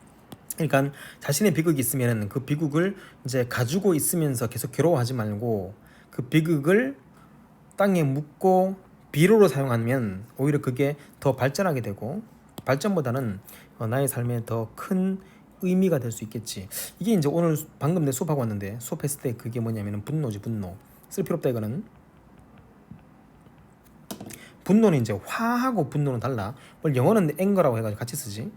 그러니까 자신의 비극이 있으면 그 비극을 이제 가지고 있으면서 계속 괴로워하지 말고 그 비극을 땅에 묻고 비료로 사용하면 오히려 그게 더 발전하게 되고 발전보다는 나의 삶에 더 큰 의미가 될 수 있겠지. 이게 이제 오늘 방금 내 수업하고 왔는데 수업했을 때 그게 뭐냐면은 분노지. 분노. 쓸 필요 없다. 이거는 분노는 이제 화하고 분노는 달라. 원래 영어는 앵거라고 해가지고 같이 쓰지.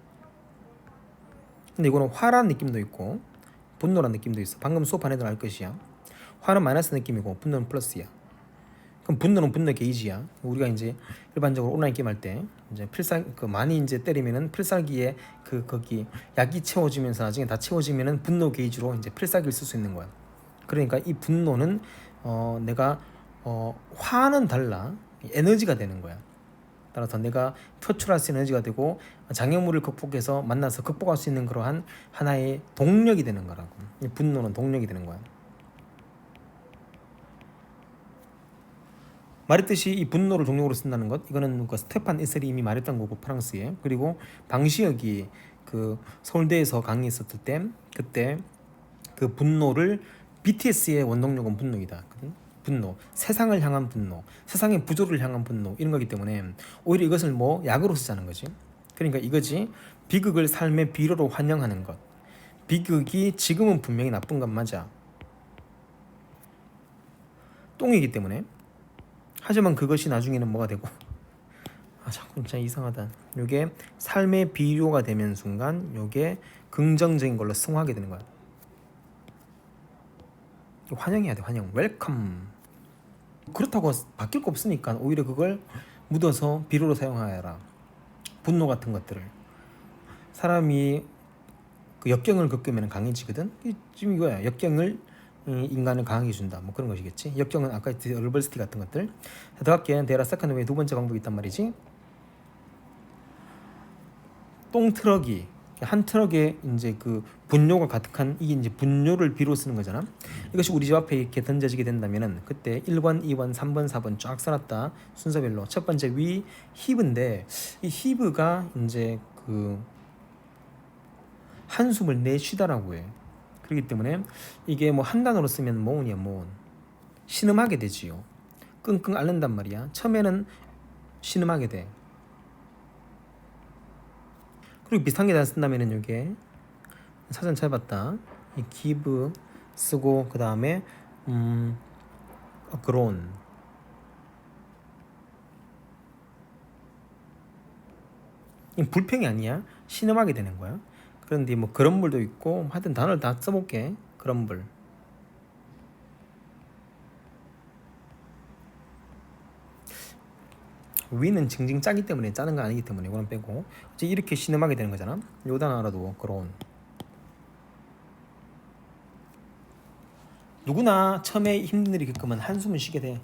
근데 이거는 화라는 느낌도 있고 분노라는 느낌도 있어. 방금 수업한 애들 알 것이야. 화는 마이너스 느낌이고 분노는 플러스야. 그럼 분노는 분노 게이지야. 우리가 이제 일반적으로 온라인 게임 할 때 이제 많이 이제 때리면은 필살기에 거기 약이 채워지면서 나중에 다 채워지면은 분노 게이지로 이제 필살기를 쓸 수 있는 거야. 그러니까 이 분노는 내가 화는 달라. 에너지가 되는 거야. 따라서 내가 표출할 수 있는 에너지가 되고 장애물을 극복해서 만나서 극복할 수 있는 그러한 하나의 동력이 되는 거라고. 이 분노는 동력이 되는 거야. 말했듯이 이 분노를 동력으로 쓴다는 것, 이거는 그 스테판 이셀이 이미 말했던 거고 프랑스에. 그리고 방시혁이 그 서울대에서 강의했었을 때 그때 그 분노를 BTS의 원동력은 분노이다. 분노, 세상을 향한 분노, 세상의 부조를 향한 분노 이런 거기 때문에 오히려 이것을 뭐 약으로 쓰자는 거지. 그러니까 이거지. 비극을 삶의 비료로 환영하는 것. 비극이 지금은 분명히 나쁜 건 맞아. 똥이기 때문에. 하지만 그것이 나중에는 뭐가 되고 자꾸 진짜 이상하다. 이게 삶의 비료가 되면 순간 이게 긍정적인 걸로 승화하게 되는 거야. 환영해야 돼. 환영. 웰컴. 그렇다고 바뀔 거 없으니까 오히려 그걸 묻어서 비료로 사용하여라. 분노 같은 것들을. 사람이 그 역경을 겪으면 강해지거든. 지금 이거야. 역경을 인간을 강하게 준다. 뭐 그런 것이겠지. 역경은 아까 얼버시티 같은 것들. 더 할게. 데라 세컨드 웨이 두 번째 방법이 있단 말이지. 똥트럭이 한 트럭에 이제 그 분뇨가 가득한 이게 이제 분뇨를 비로 쓰는 거잖아. 이것이 우리 집 앞에 이렇게 던져지게 된다면은 그때 1번, 2번, 3번, 4번 쫙 써놨다. 순서별로. 첫 번째 위 히브인데 이 히브가 이제 그 한숨을 내쉬다라고 해. 그렇기 때문에 이게 뭐 한 단어로 쓰면 모운이야. 모운. 신음하게 되지요. 끙끙 앓는단 말이야. 처음에는 신음하게 돼. 그리고 비슷한 게 다 쓴다면은 이게 사전 찾아봤다. 이 give 쓰고 그 다음에 grown. 이 불평이 아니야. 신음하게 되는 거야. 그런데 뭐 그럼블도 있고 하여튼 단어를 다 써볼게. 그럼블. 위는 징징 짜기 때문에 짜는 거 아니기 때문에 이거는 빼고 이제 이렇게 신음하게 되는 거잖아. 요 단어 알아도 그런 누구나 처음에 힘든 일이 겪으면 한숨을 쉬게 돼.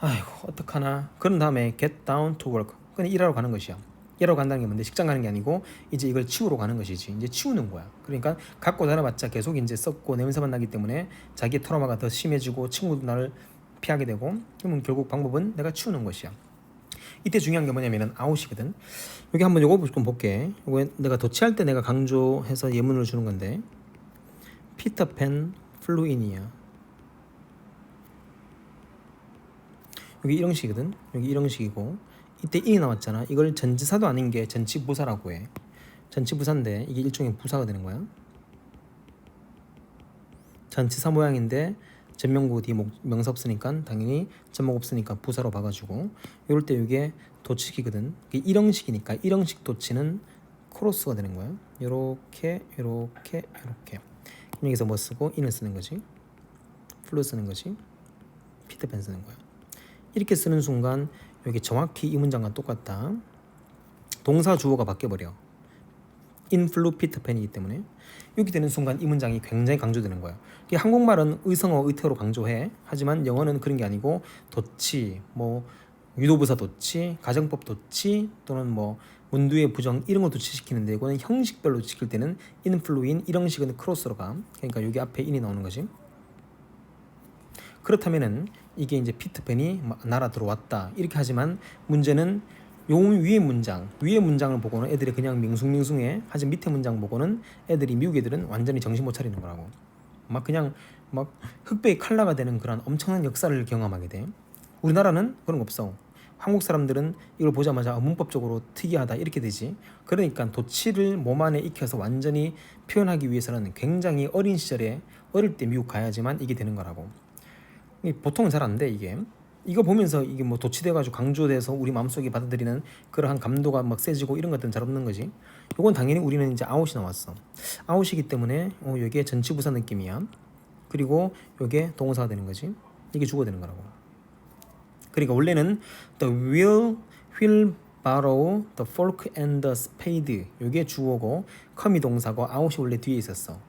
아이고 어떡하나. 그런 다음에 get down to work. 그냥 일하러 가는 것이야. 일하러 간다는 게 뭔데? 직장 가는 게 아니고 이제 이걸 치우러 가는 것이지. 이제 치우는 거야. 그러니까 갖고 다녀봤자 계속 이제 썩고 냄새만 나기 때문에 자기의 트라우마가 더 심해지고 친구도 나를 피하게 되고, 그러면 결국 방법은 내가 치우는 것이야. 이때 중요한 게 뭐냐면은 아웃이거든. 여기 한번 요거 좀 볼게. 요거 내가 도치할 때 내가 강조해서 예문을 주는 건데, 피터팬 플루인이야. 여기 이런 식이거든. 여기 이런 식이고, 이때 인이 나왔잖아. 이걸 전치사도 아닌 게 전치부사라고 해. 전치부사인데 이게 일종의 부사가 되는 거야. 전치사 모양인데 전명구 뒤 명사 없으니까 당연히 전목 없으니까 부사로 봐가지고, 이럴 때 이게 도치기거든. 이게 일형식이니까 일형식 도치는 크로스가 되는 거야. 요렇게 요렇게 요렇게. 여기서 뭐 쓰고 인을 쓰는 거지. 플루 쓰는 거지. 피터팬 쓰는 거야. 이렇게 쓰는 순간 여기 정확히 이 문장과 똑같다. 동사 주어가 바뀌어버려. in flew 피터팬이기 때문에 이렇게 되는 순간 이 문장이 굉장히 강조되는 거야. 한국말은 의성어 의태어로 강조해. 하지만 영어는 그런 게 아니고 도치, 뭐 유도부사 도치, 가정법 도치, 또는 뭐 문두의 부정 이런 거 도치시키는데, 이거는 형식별로 지킬 때는 in flu인 이런 식은 크로스로 가. 그러니까 여기 앞에 in이 나오는 거지. 그렇다면은 이게 이제 피터팬이 날아 들어왔다 이렇게 하지만, 문제는 요 위에 문장을 보고는 애들이 그냥 밍숭밍숭해. 하지만 밑에 문장 보고는 애들이, 미국 애들은 완전히 정신 못 차리는 거라고. 막 그냥 막 흑백이 칼라가 되는 그런 엄청난 역사를 경험하게 돼. 우리나라는 그런 거 없어. 한국 사람들은 이걸 보자마자 문법적으로 특이하다 이렇게 되지. 그러니까 도치를 몸 안에 익혀서 완전히 표현하기 위해서는 굉장히 어린 시절에, 어릴 때 미국 가야지만 이게 되는 거라고. 보통은 잘 안 돼 이게. 이거 보면서 이게 뭐 도치돼가지고 강조돼서 우리 마음속에 받아들이는 그러한 감도가 막 세지고 이런 것들은 잘 없는 거지. 요건 당연히 우리는 이제 아웃이 나왔어. 아웃이기 때문에 여기에 전치부사 느낌이야. 그리고 요게 동사가 되는 거지. 이게 주어가 되는 거라고. 그러니까 원래는 the will borrow the fork and the spade, 요게 주어고 come이 동사고 아웃이 원래 뒤에 있었어.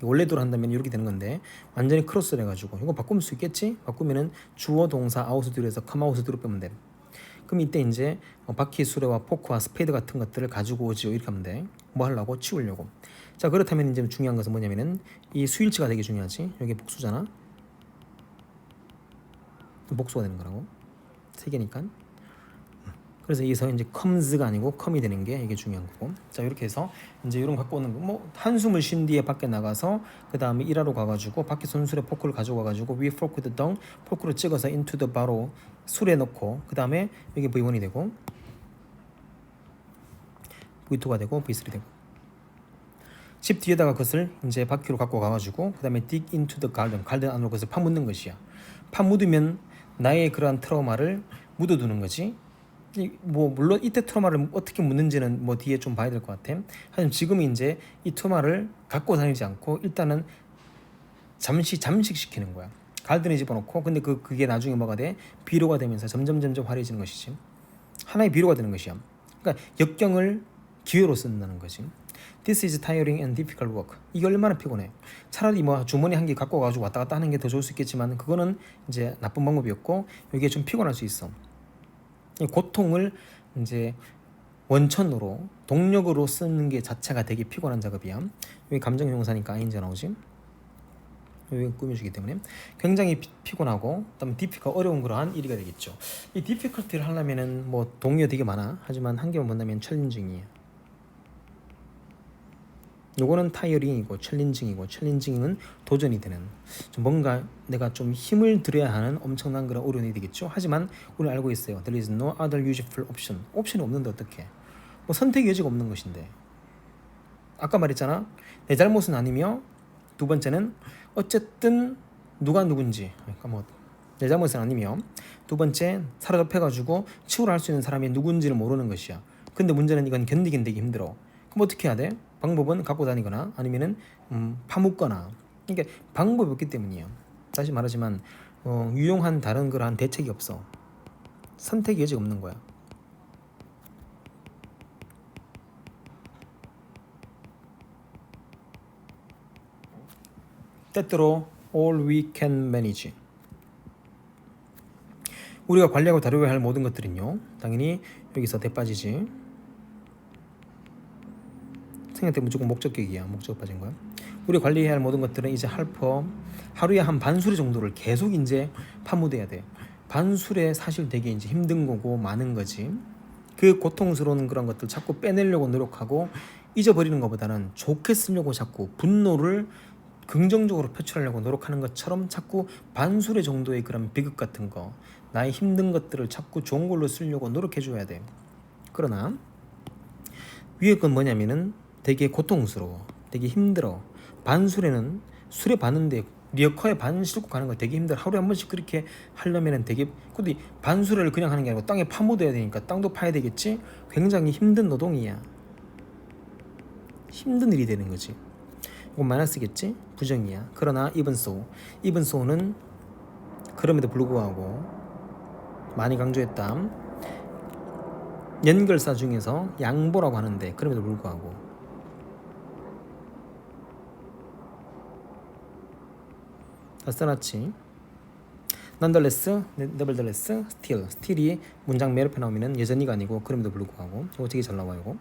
원래대로 한다면 이렇게 되는 건데 완전히 크로스를 해가지고 이거 바꾸면 수 있겠지? 바꾸면은 주어 동사 아웃을 뒤로 해서 come out을 뒤로 빼면 돼. 그럼 이때 이제 바퀴 수레와 포크와 스페이드 같은 것들을 가지고 오지요 이렇게 하면 돼. 뭐 하려고? 치우려고. 자, 그렇다면 이제 중요한 것은 뭐냐면은 이 수일치가 되게 중요하지. 여기 복수잖아. 복수가 되는 거라고. 세 개니까. 그래서 여기서 이제 comes가 아니고 come이 되는 게 이게 중요한 거고. 자, 이렇게 해서 이제 이런 거 갖고 오는 거, 뭐 한숨을 쉰 뒤에 밖에 나가서 그 다음에 일하러 가가지고 밖에 손수레 포크를 가져와가지고 we forked down, 포크를 찍어서 into the barrel, 술에 넣고 그 다음에 여기 V1이 되고 V2가 되고 V3 되고, 집 뒤에다가 그것을 이제 바퀴로 갖고 가가지고 그 다음에 dig into the garden, 갈든 안으로 그것을 파묻는 것이야. 파묻으면 나의 그러한 트라우마를 묻어두는 거지. 뭐 물론 이때 트라우마를 어떻게 묻는지는 뭐 뒤에 좀 봐야 될 것 같아. 하지만 지금은 이제 이 트라우마를 갖고 다니지 않고 일단은 잠시 잠식시키는 거야. 갈등에 집어넣고, 근데 그게 나중에 뭐가 돼? 비료가 되면서 점점 화려해지는 것이지. 하나의 비료가 되는 것이야. 그러니까 역경을 기회로 쓴다는 거지. This is tiring and difficult work. 이게 얼마나 피곤해. 차라리 뭐 주머니 한 개 갖고 가지고 왔다 갔다 하는 게 더 좋을 수 있겠지만, 그거는 이제 나쁜 방법이었고, 이게 좀 피곤할 수 있어. 고통을 이제 원천으로 동력으로 쓰는 게 자체가 되게 피곤한 작업이야. 여기 감정형용사니까 ing가 나오지. 여기 꾸며주기 때문에 굉장히 피곤하고, 그다음에 difficult 어려운 그러한 일이가 되겠죠. 이 difficulty를 하려면은 뭐 동의어 되게 많아. 하지만 한 개만 본다면 challenging이야. 요거는 타이어링이고 챌린징은 도전이 되는, 좀 뭔가 내가 좀 힘을 들여야 하는 엄청난 그런 어려움이 되겠죠. 하지만 우리는 알고 있어요. There is no other useful option. 옵션이 없는데 어떡해. 뭐 선택의 여지가 없는 것인데. 아까 말했잖아. 내 잘못은 아니며, 두 번째는 어쨌든 누가 누군지, 그러니까 뭐 내 잘못은 아니며, 두 번째 사로잡혀가지고 치유를 할 수 있는 사람이 누군지를 모르는 것이야. 근데 문제는 이건 견디긴 되게 힘들어. 그럼 어떻게 해야 돼? 방법은 갖고 다니거나 아니면은 파묻거나. 그러니까 방법이 없기 때문이에요. 다시 말하지만 유용한 다른 그러한 대책이 없어. 선택의 여지가 없는 거야. 때때로 all we can manage. 우리가 관리하고 다루어야 할 모든 것들은요. 당연히 여기서 대 빠지지. 생략 때 무조건 목적격이야. 목적 빠진 거야. 우리가 관리해야 할 모든 것들은 이제 할퍼 하루에 한 반수레 정도를 계속 이제 파묻어야 돼. 반수레 사실 되게 이제 힘든 거고 많은 거지. 그 고통스러운 그런 것들 자꾸 빼내려고 노력하고 잊어버리는 것보다는 좋게 쓰려고 자꾸 분노를 긍정적으로 표출하려고 노력하는 것처럼 자꾸 반수레 정도의 그런 비극 같은 거 나의 힘든 것들을 자꾸 좋은 걸로 쓰려고 노력해 줘야 돼. 그러나 위에 건 뭐냐면은 되게 고통스러워, 되게 힘들어. 반수레는 수레 바는데 리어커에 반 싣고 가는 거 되게 힘들어. 하루에 한 번씩 그렇게 하려면은 되게, 근데 반수레를 그냥 하는 게 아니고 땅에 파묻어야 되니까 땅도 파야 되겠지. 굉장히 힘든 노동이야. 힘든 일이 되는 거지. 이건 마이너스겠지? 부정이야. 그러나 even so는 그럼에도 불구하고 많이 강조했다. 연결사 중에서 양보라고 하는데 그럼에도 불구하고 다 써놨지. nonetheless, nevertheless, still이 문장 매력에 나오면은 여전히가 아니고 그럼에도 불구하고 이거 되게 잘 나와요. 이거.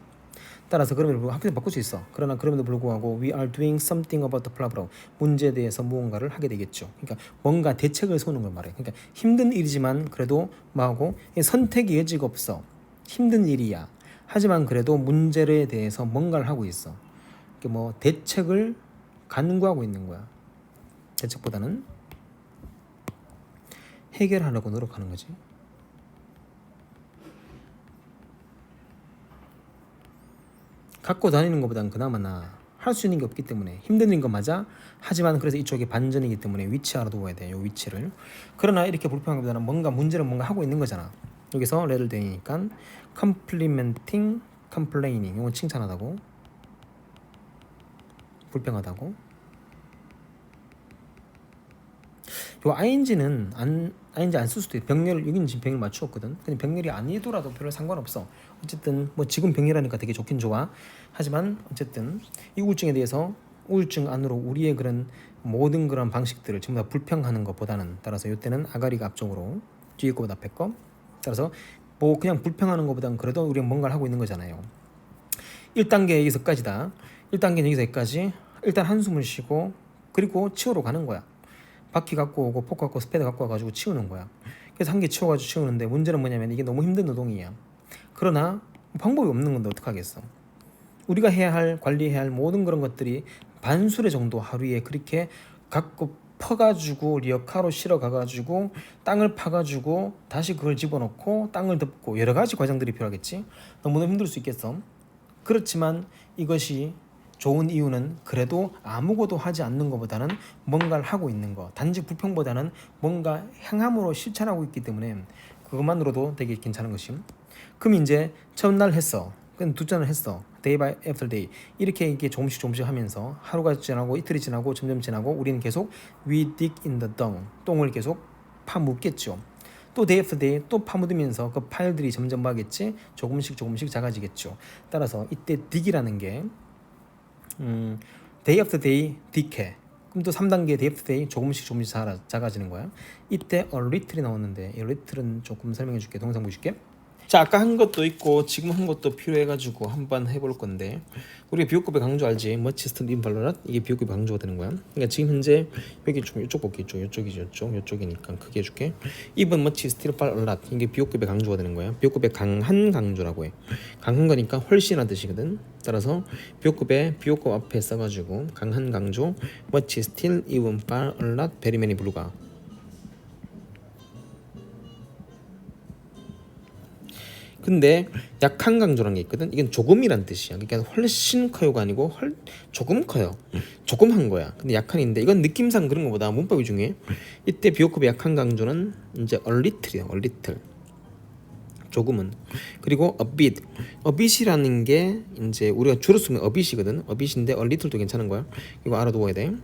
따라서 그럼에도 불구하고 학교에 바꿀 수 있어. 그러나 그럼에도 불구하고 we are doing something about the problem. 문제에 대해서 무언가를 하게 되겠죠. 그러니까 뭔가 대책을 세우는 걸 말해. 그러니까 힘든 일이지만 그래도 뭐하고 선택의 여지가 없어. 힘든 일이야. 하지만 그래도 문제에 대해서 뭔가를 하고 있어. 뭐 대책을 간구하고 있는 거야. 대책보다는 해결하려고 노력하는 거지. 갖고 다니는 것보다는 그나마 할 수 있는 게 없기 때문에 힘든 건 맞아. 하지만 그래서 이쪽이 반전이기 때문에 위치 알아두어야 돼. 요 위치를. 그러나 이렇게 불평한 것보다는 뭔가 문제를 뭔가 하고 있는 거잖아. 여기서 레를 대니까 complimenting, complaining. 이건 칭찬하다고, 불평하다고. 요 ing는 ing 안 쓸 수도 돼. 병렬 여기는 지금 병렬 맞추었거든. 근데 병렬이 아니더라도 별로 상관없어. 어쨌든 뭐 지금 병렬하니까 되게 좋긴 좋아. 하지만 어쨌든 이 우울증에 대해서 우울증 안으로 우리의 그런 모든 그런 방식들을 전부 다 불평하는 것보다는, 따라서 이때는 아가리가 앞쪽으로 뒤에 거보다 앞에 거. 따라서 뭐 그냥 불평하는 것보다는 그래도 우리가 뭔가를 하고 있는 거잖아요. 1단계 여기서까지다. 1단계 여기서 여기까지. 일단 한숨을 쉬고 그리고 치우러 가는 거야. 바퀴 갖고 오고 포크 갖고 스패드 갖고 와가지고 치우는 거야. 그래서 한 개 치워가지고 치우는데 문제는 뭐냐면 이게 너무 힘든 노동이야. 그러나 방법이 없는 건데 어떡하겠어. 우리가 해야 할, 관리해야 할 모든 그런 것들이 반수레 정도 하루에 그렇게 갖고 퍼가지고 리어카로 실어 가가지고 땅을 파가지고 다시 그걸 집어넣고 땅을 덮고 여러 가지 과정들이 필요하겠지. 너무나 힘들 수 있겠어. 그렇지만 이것이 좋은 이유는 그래도 아무것도 하지 않는 것보다는 뭔가를 하고 있는 거, 단지 불평보다는 뭔가 행함으로 실천하고 있기 때문에 그것만으로도 되게 괜찮은 것이. 그럼 이제 첫날 했어. 그럼 두째 날 했어. day by after day. 이렇게 조금씩 하면서 하루가 지나고 이틀이 지나고 점점 지나고 우리는 계속 we dig in the dung. 똥을 계속 파묻겠죠. 또 day after day 또 파묻으면서 그 파일들이 점점 하겠지. 조금씩 작아지겠죠. 따라서 이때 dig이라는 게 day after day decay. 그럼 또 3단계 day after day 조금씩 작아지는 거야. 이때 a little이 나왔는데 이 little은 조금 설명해 줄게. 동영상 보여줄게. 자, 아까 한 것도 있고 지금 한 것도 필요해가지고 한번 해볼 건데, 우리가 비호급의 강조 알지? much still invalid. 이게 비호급의 강조가 되는 거야. 그러니까 지금 현재 여기 좀 이쪽 볼게. 이쪽이지. 이쪽이니까 크게 해줄게. even much still valid. 이게 비호급의 강조가 되는 거야. 비호급의 강한 강조라고 해. 강한 거니까 훨씬한 뜻이거든. 따라서 비호급 앞에 써가지고 강한 강조 much still even valid very many blue가. 근데 약한 강조라는 게 있거든. 이건 조금이란 뜻이야. 그러니까 훨씬 커요가 아니고 조금 커요. 조금 한 거야. 근데 약한인데 이건 느낌상 그런 거보다 문법이 중요해. 이때 비호급의 약한 강조는 이제 a little이야. a little. 조금은. 그리고 a bit이라는 게 이제 우리가 주로 쓰면 a bit이거든. a bit인데 a little도 괜찮은 거야. 이거 알아두어야 돼.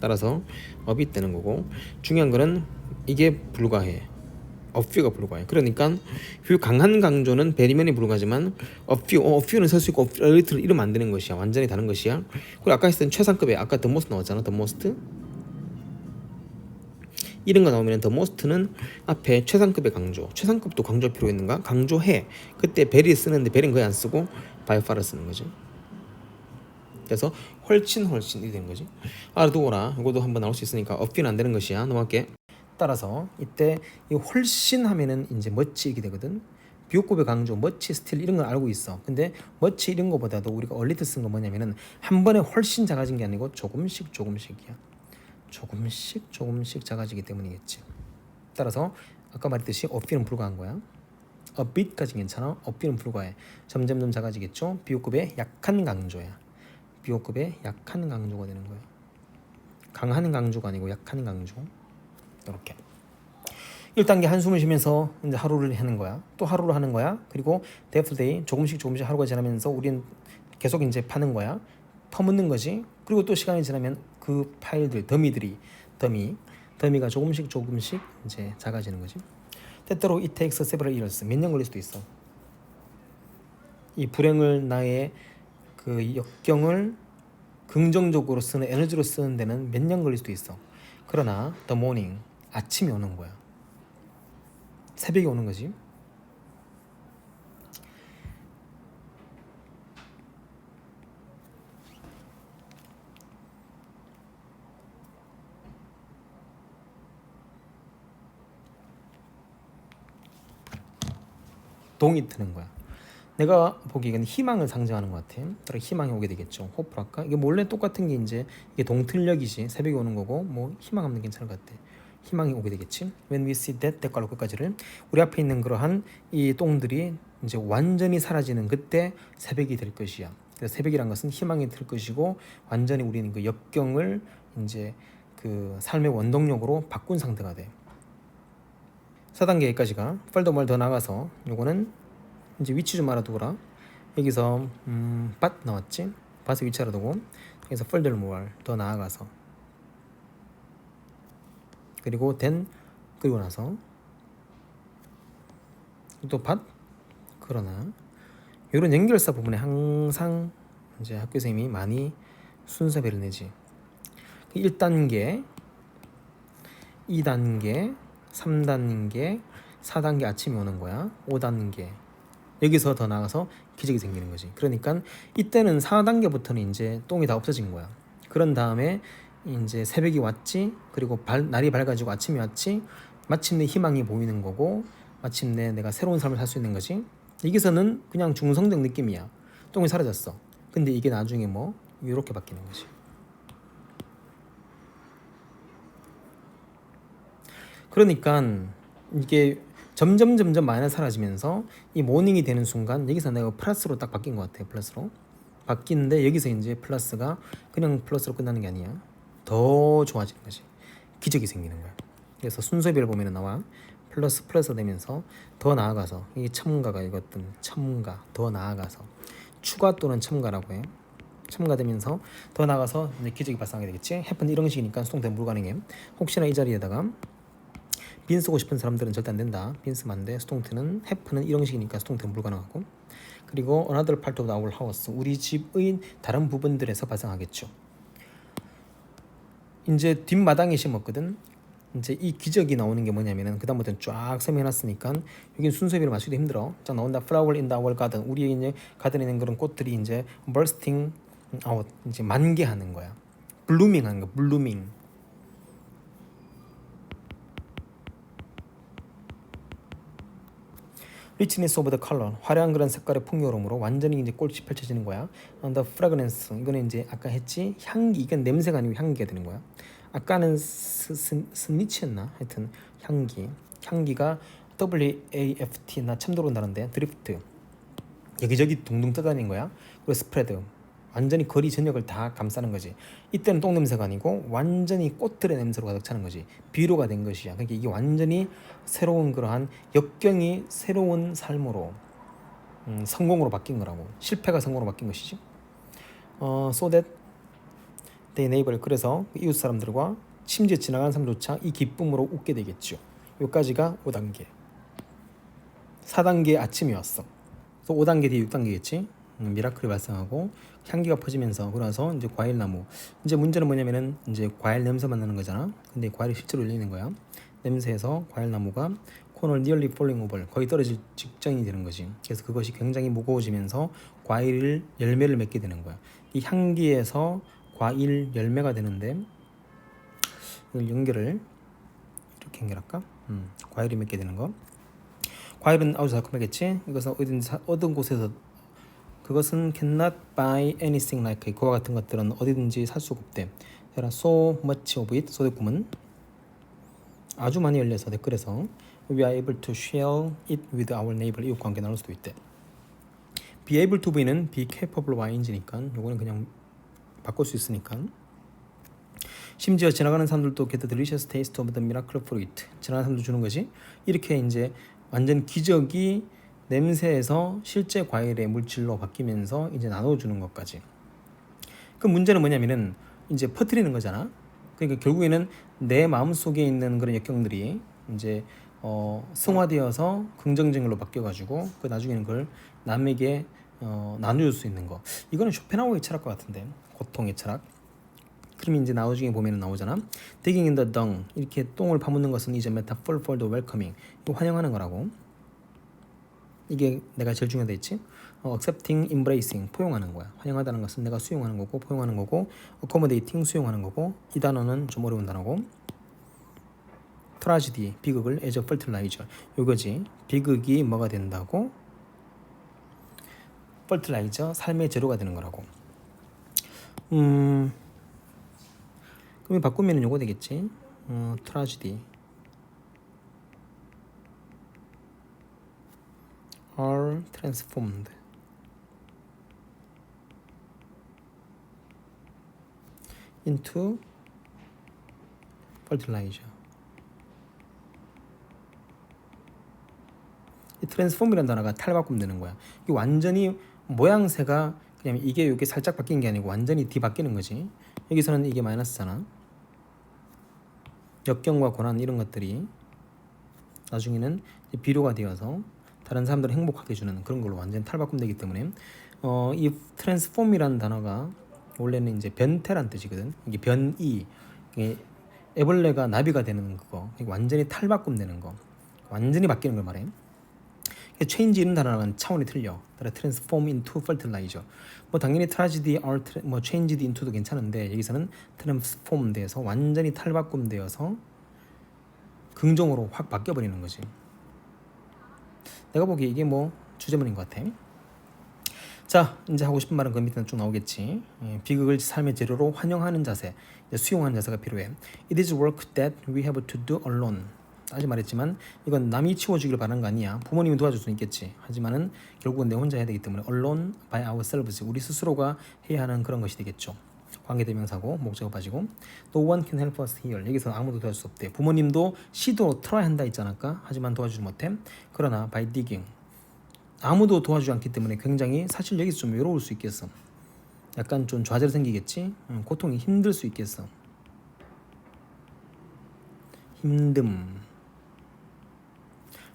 따라서 a bit 되는 거고, 중요한 거는 이게 불가해. a few가 불과해. 그러니까 few 강한 강조는 very만이 불과하지만 a few는 설 수 있고 a little 이러면 안 되는 것이야. 완전히 다른 것이야. 그리고 아까 했을 땐 최상급에 아까 the most 나왔잖아. the most 이런 거 나오면 the most는 앞에 최상급의 강조. 최상급도 강조할 필요가 있는가? 강조해. 그때 very 쓰는데 very는 거의 안 쓰고 by far를 쓰는 거지. 그래서 훨씬 이렇게 되는 거지. 알아두거라. 이것도 한번 나올 수 있으니까 a few는 안 되는 것이야. 넘어갈게. 따라서 이때 이 훨씬 하면은 이제 much 이렇게 되거든. 비교급의 강조, much, still 이런 걸 알고 있어. 근데 much 이런 거보다도 우리가 a little 쓴 거 뭐냐면은 한 번에 훨씬 작아진 게 아니고 조금씩이야. 조금씩 작아지기 때문이겠지. 따라서 아까 말했듯이 a few는 불과한 거야. a bit까지 괜찮아. a few는 불과해. 점점 작아지겠죠. 비교급의 약한 강조야. 비교급의 약한 강조가 되는 거야. 강한 강조가 아니고 약한 강조. 이렇게 1단계 한숨을 쉬면서 이제 하루를 하는 거야. 또 하루를 하는 거야. 그리고 day after day 조금씩 하루가 지나면서 우리는 계속 이제 파는 거야. 퍼묻는 거지. 그리고 또 시간이 지나면 그 파일들, 더미가 조금씩 이제 작아지는 거지. 때때로 it takes several years, 몇 년 걸릴 수도 있어. 이 불행을 나의 그 역경을 긍정적으로 쓰는 에너지로 쓰는 데는 몇 년 걸릴 수도 있어. 그러나 the morning, 아침이 오는 거야. 새벽이 오는 거지. 동이 트는 거야. 내가 보기에는 희망을 상징하는 것 같아. 따라 희망이 오게 되겠죠. 호프랄까? 이게 원래 똑같은 게 이제 이게 동틀력이지. 새벽에 오는 거고 뭐 희망하면 괜찮을 것 같아. 희망이 오게 되겠지. When we see that, that 끝까지를 우리 앞에 있는 그러한 이 똥들이 이제 완전히 사라지는 그때 새벽이 될 것이야. 그래서 새벽이란 것은 희망이 될 것이고 완전히 우리는 그 역경을 이제 그 삶의 원동력으로 바꾼 상태가 돼. 4단계 여기까지가. furthermore 더 나가서 요거는 이제 위치 좀 알아두거라. 여기서 but 나왔지? bat의 위치 알아두고 여기서 furthermore 더 나아가서 그리고 then 그리고 나서 또 but 그러나 이런 연결사 부분에 항상 이제 학교 선생님이 많이 순서별을 내지. 1단계, 2단계, 3단계, 4단계 아침이 오는 거야. 5단계 여기서 더 나가서 기적이 생기는 거지. 그러니까 이때는 4단계부터는 이제 똥이 다 없어진 거야. 그런 다음에 이제 새벽이 왔지. 그리고 날이 밝아지고 아침이 왔지. 마침내 희망이 보이는 거고 마침내 내가 새로운 삶을 살 수 있는 거지. 여기서는 그냥 중성적 느낌이야. 똥이 사라졌어. 근데 이게 나중에 뭐 이렇게 바뀌는 거지. 그러니까 이게 점점 많이 사라지면서 이 모닝이 되는 순간 여기서 내가 플러스로 딱 바뀐 것 같아요. 플러스로 바뀌는데 여기서 이제 플러스가 그냥 플러스로 끝나는 게 아니야. 더 좋아지는 거지. 기적이 생기는 거야. 그래서 순서별을 보면 나와 플러스 되면서 더 나아가서 이게 첨가가 이것든 첨가 더 나아가서 추가 또는 첨가라고 해. 첨가되면서 더 나아가서 이제 기적이 발생하게 되겠지. 해픈 이런 식이니까 수동태 불가능해. 혹시나 이 자리에다가 빈 쓰고 싶은 사람들은 절대 안 된다. 빈 쓰면 안 돼. 수동태는 have는 이런 식이니까 수동태는 불가능하고. 그리고 another part of our house, 우리 집의 다른 부분들에서 발생하겠죠. 이제 뒷마당에 심었거든. 이제 이 기적이 나오는 게 뭐냐면은 그 다음부터는 쫙 설명해놨으니까 여긴 순서별로 맞추기도 힘들어. 자 나온다. flower in our garden, 우리의 이제 가든에 있는 그런 꽃들이 이제 bursting out, 이제 만개하는 거야. blooming 하는 거야. blooming. richness of the color, 화려한 그런 색깔의 풍요로움으로 완전히 이제 꽃이 펼쳐지는 거야. the fragrance, 이거는 이제 아까 했지 향기, 이건 냄새가 아니고 향기가 되는 거야. 아까는 스니치였나? 하여튼 향기가 WAFT 나 처음 들어본다는데 드리프트 여기저기 둥둥 떠다니는 거야. 그리고 스프레드 완전히 거리 전역을 다 감싸는 거지. 이때는 똥 냄새가 아니고 완전히 꽃들의 냄새로 가득 차는 거지. 비료가 된 것이야. 그러니까 이게 완전히 새로운 그러한 역경이 새로운 삶으로 성공으로 바뀐 거라고. 실패가 성공으로 바뀐 것이지. So that they neighbor, 그래서 이웃 사람들과 심지어 지나가는 사람조차 이 기쁨으로 웃게 되겠죠. 여기까지가 5단계. 4단계 아침이 왔어. 그래서 5단계 뒤에 6단계겠지. 미라클이 발생하고 향기가 퍼지면서 그래서 이제 과일나무. 이제 문제는 뭐냐면은 이제 과일 냄새만 나는 거잖아. 근데 과일이 실제로 열리는 거야. 냄새에서 과일나무가 코너를 nearly falling over 거의 떨어질 직전이 되는 거지. 그래서 그것이 굉장히 무거워지면서 과일 열매를 맺게 되는 거야. 이 향기에서 과일 열매가 되는데 이걸 연결을 이렇게 연결할까? 과일이 맺게 되는 거. 과일은 아주 달콤하겠지. 이것은 어떤 곳에서 그것은 cannot buy anything like it. 그와 같은 것들은 어디든지 살 수가 없대. there are so much of it. 소대꿈은 아주 많이 열려서 댓글에서 we are able to share it with our neighbor. 이웃과 함께 나눌 수도 있대. be able to be는 be capable of ing니까 요거는 그냥 바꿀 수 있으니까. 심지어 지나가는 사람들도 get the delicious taste of the miracle fruit. 지나가는 사람도 주는 거지. 이렇게 이제 완전 기적이 냄새에서 실제 과일의 물질로 바뀌면서 이제 나눠주는 것까지. 그 문제는 뭐냐면은 이제 퍼뜨리는 거잖아. 그러니까 결국에는 내 마음 속에 있는 그런 역경들이 이제 승화되어서 긍정적인 걸로 바뀌어가지고 그 나중에는 그걸 남에게 나눠줄 수 있는 거. 이거는 쇼펜하우어의 철학 같은데, 고통의 철학. 그러면 이제 나중에 보면 나오잖아. Digging in the dung. 이렇게 똥을 파묻는 것은 이제 metaphor for the welcoming. 이거 환영하는 거라고. 이게 내가 제일 중요하다 했지. accepting, embracing, 포용하는 거야. 환영하다는 것은 내가 수용하는 거고, 포용하는 거고, accommodating, 수용하는 거고. 이 단어는 좀 어려운 단어고. tragedy, 비극을 as a fertilizer. 이거지. 비극이 뭐가 된다고? fertilizer, 삶의 재료가 되는 거라고. 그럼 바꾸면 요거 되겠지. tragedy are transformed into fertilizer. 이 transform이라는 단어가 탈바꿈되는 거야. 이게 완전히 모양새가 그냥 이게 살짝 바뀐 게 아니고 완전히 뒤바뀌는 거지. 여기서는 이게 마이너스잖아. 역경과 고난 이런 것들이 나중에는 비료가 되어서 다른 사람들을 행복하게 해주는 그런 걸로 완전 탈바꿈되기 때문에 이 트랜스폼이라는 단어가 원래는 이제 변태란 뜻이거든. 이게 변이, 이게 애벌레가 나비가 되는 그거, 완전히 탈바꿈되는 거, 완전히 바뀌는 걸 말해. change 이런 단어랑은 차원이 틀려. 따라 transform into fertilizer. 뭐 당연히 tragedy or 뭐 changed into도 괜찮은데 여기서는 transform 돼서 완전히 탈바꿈되어서 긍정으로 확 바뀌어버리는 거지. 내가 보기에 이게 뭐 주제문인 것 같아. 자, 이제 하고 싶은 말은 그 밑에 쭉 나오겠지. 비극을 삶의 재료로 환영하는 자세, 수용하는 자세가 필요해. It is work that we have to do alone. 아직 말했지만 이건 남이 치워주길 바라는 거 아니야. 부모님이 도와줄 수는 있겠지. 하지만은 결국은 내 혼자 해야 되기 때문에 alone by ourselves, 우리 스스로가 해야 하는 그런 것이 되겠죠. 관계대명사고 목적어 빠지고 No one can help us here. 여기서 아무도 도와줄 수 없대. 부모님도 시도 트라이 한다 있지 않을까? 하지만 도와주지 못해. 그러나 by digging, 아무도 도와주지 않기 때문에 굉장히 사실 여기서 좀 외로울 수 있겠어. 약간 좀 좌절 생기겠지. 고통이 힘들 수 있겠어. 힘듦.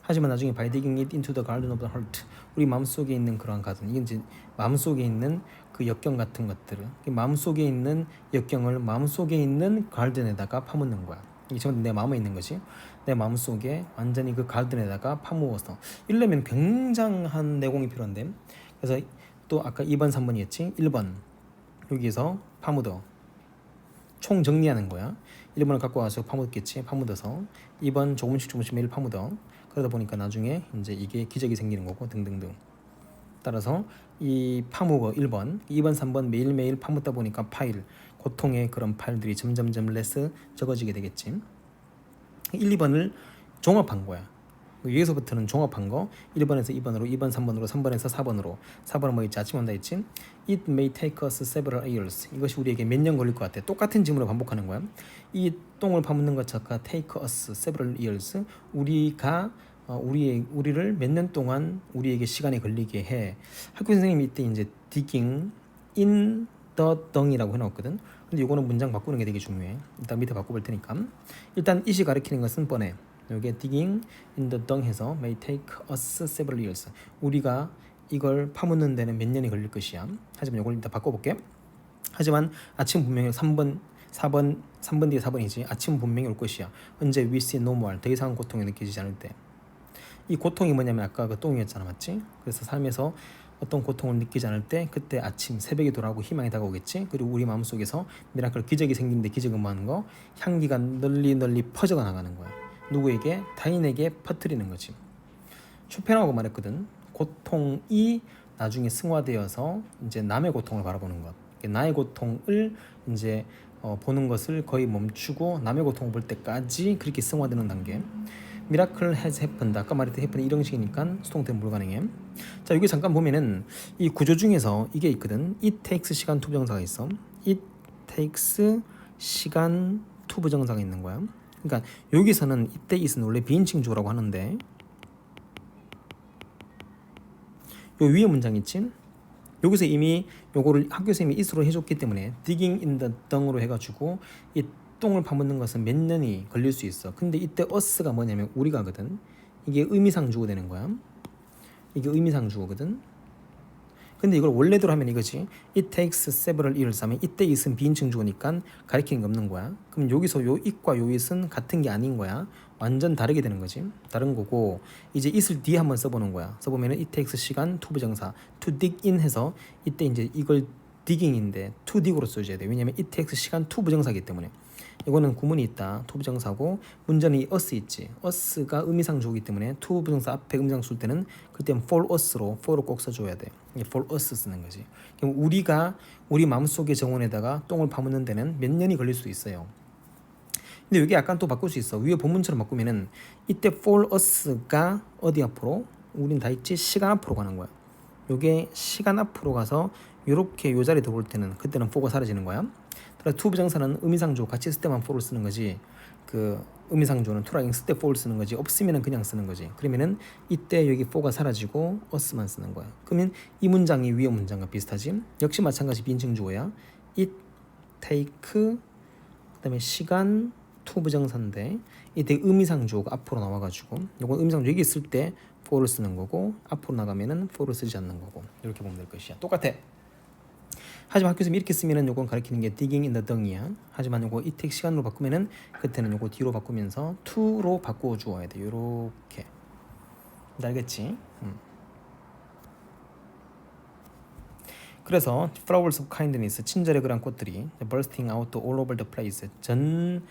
하지만 나중에 by digging it into the garden of the heart, 우리 마음속에 있는 그러한 가든, 이게 이제 마음속에 있는 그 역경 같은 것들을, 마음속에 있는 역경을 마음속에 있는 가든에다가 파묻는 거야. 이게 전부 내 마음에 있는 것이 내 마음속에 완전히 그 가든에다가 파묻어서. 이러려면 굉장한 내공이 필요한데, 그래서 또 아까 2번 3번이었지. 1번 여기에서 파묻어 총 정리하는 거야. 1번을 갖고 와서 파묻겠지. 파묻어서 2번 조금씩 매일 파묻어. 그러다 보니까 나중에 이제 이게 기적이 생기는 거고 등등등. 따라서 이 파묻어 1번, 2번, 3번 매일매일 파묻다 보니까 파일, 고통의 그런 파일들이 점점점 레스 적어지게 되겠지. 1, 2번을 종합한 거야. 여기서부터는 종합한 거 1번에서 2번으로, 2번, 3번으로, 3번에서 4번으로. 4번은 뭐 있지? 아침 온다 했지? It may take us several years. 이것이 우리에게 몇 년 걸릴 것 같아. 똑같은 질문을 반복하는 거야. 이 똥을 파묻는 것 자체가 take us several years. 우리를 몇 년 동안 우리에게 시간이 걸리게 해. 학교 선생님이 이때 이제 digging in the dung이라고 해놓았거든. 근데 이거는 문장 바꾸는 게 되게 중요해. 일단 밑에 바꿔볼 테니까. 일단 it이 가리키는 것은 뻔해. 요게 digging in the dung 해서 may take us several years. 우리가 이걸 파묻는 데는 몇 년이 걸릴 것이야. 하지만 요걸 일단 바꿔볼게. 하지만 아침 분명히 3번 뒤에 4번이지. 아침 분명히 올 것이야. 언제 we see no more. 더 이상 고통이 느껴지지 않을 때. 이 고통이 뭐냐면 아까 그 똥이었잖아, 맞지? 그래서 삶에서 어떤 고통을 느끼지 않을 때 그때 아침 새벽이 돌아오고 희망이 다가오겠지. 그리고 우리 마음속에서 미라클 기적이 생기는데 기적은 뭐 하는 거? 향기가 널리 퍼져가 나가는 거야. 누구에게? 타인에게 퍼뜨리는 거지. 쇼펜하우가 말했거든. 고통이 나중에 승화되어서 이제 남의 고통을 바라보는 것. 나의 고통을 이제 보는 것을 거의 멈추고 남의 고통을 볼 때까지 그렇게 승화되는 단계. 미라클 has happened. 아까 말했던 happened 이런 식이니까 수동태는 불가능해. 자, 여기 잠깐 보면은 이 구조 중에서 이게 있거든. it takes 시간 to 부정사가 있어. it takes 시간 to 부정사가 있는 거야. 그러니까 여기서는 이때 is는 원래 비인칭 주어라고 하는데 요 위에 문장 있지? 여기서 이미 요거를 학교 선생님이 it으로 해줬기 때문에 digging in the dung으로 해가지고 이 똥을 파묻는 것은 몇 년이 걸릴 수 있어. 근데 이때 us가 뭐냐면 우리가거든. 이게 의미상 주어 되는 거야. 이게 의미상 주어거든. 근데 이걸 원래대로 하면 이거지. It takes several years 하면 이때 it은 비인칭 주어니까 가리키는 게 없는 거야. 그럼 여기서 요 it과 요 it은 같은 게 아닌 거야. 완전 다르게 되는 거지. 다른 거고 이제 it을 뒤에 한번 써보는 거야. 써보면은 it takes 시간 to 부정사 to dig in 해서 이때 이제 이걸 digging인데 to dig으로 써줘야 돼. 왜냐면 it takes 시간 to 부정사기 때문에. 이거는 구문이 있다. to 부정사고 문제는 us 있지. us가 의미상 주어기 때문에 to 부정사 앞에 의미상 쓸 때는 그때는 for us로 for를 꼭 써줘야 돼. for us 쓰는 거지. 그럼 우리가 우리 마음속의 정원에다가 똥을 파묻는 데는 몇 년이 걸릴 수 있어요. 근데 여기 약간 또 바꿀 수 있어. 위에 본문처럼 바꾸면은 이때 for us가 어디 앞으로? 우린 다 있지. 시간 앞으로 가는 거야. 요게 시간 앞으로 가서 요렇게 요 자리에 들어올 때는 그때는 for가 사라지는 거야. 그래서 to 부정사는 의미상 주어 같이 쓸 때만 for를 쓰는 거지. 그 의미상 주어는 to랑 쓸 때 for를 쓰는 거지. 없으면은 그냥 쓰는 거지. 그러면은 이때 여기 for가 사라지고 us만 쓰는 거야. 그러면 이 문장이 위에 문장과 비슷하지. 역시 마찬가지 비인칭 주어야. it take 그다음에 시간 to 부정사인데 이때 의미상 주어가 앞으로 나와가지고 요건 의미상 주어 여기 있을 때 for를 쓰는 거고 앞으로 나가면은 for를 쓰지 않는 거고 이렇게 보면 될 것이야. 똑같아. 하지만 학교에서 이렇게 쓰면은 요건 가리키는 게 digging in the dung이야. 하지만 요거 it take 시간으로 바꾸면은 그때는 요거 뒤로 바꾸면서 to로 바꾸어 주어야 돼. 요렇게. 알겠지? 그래서 flowers of kindness 친절의 그런 꽃들이 bursting out all over the place 전체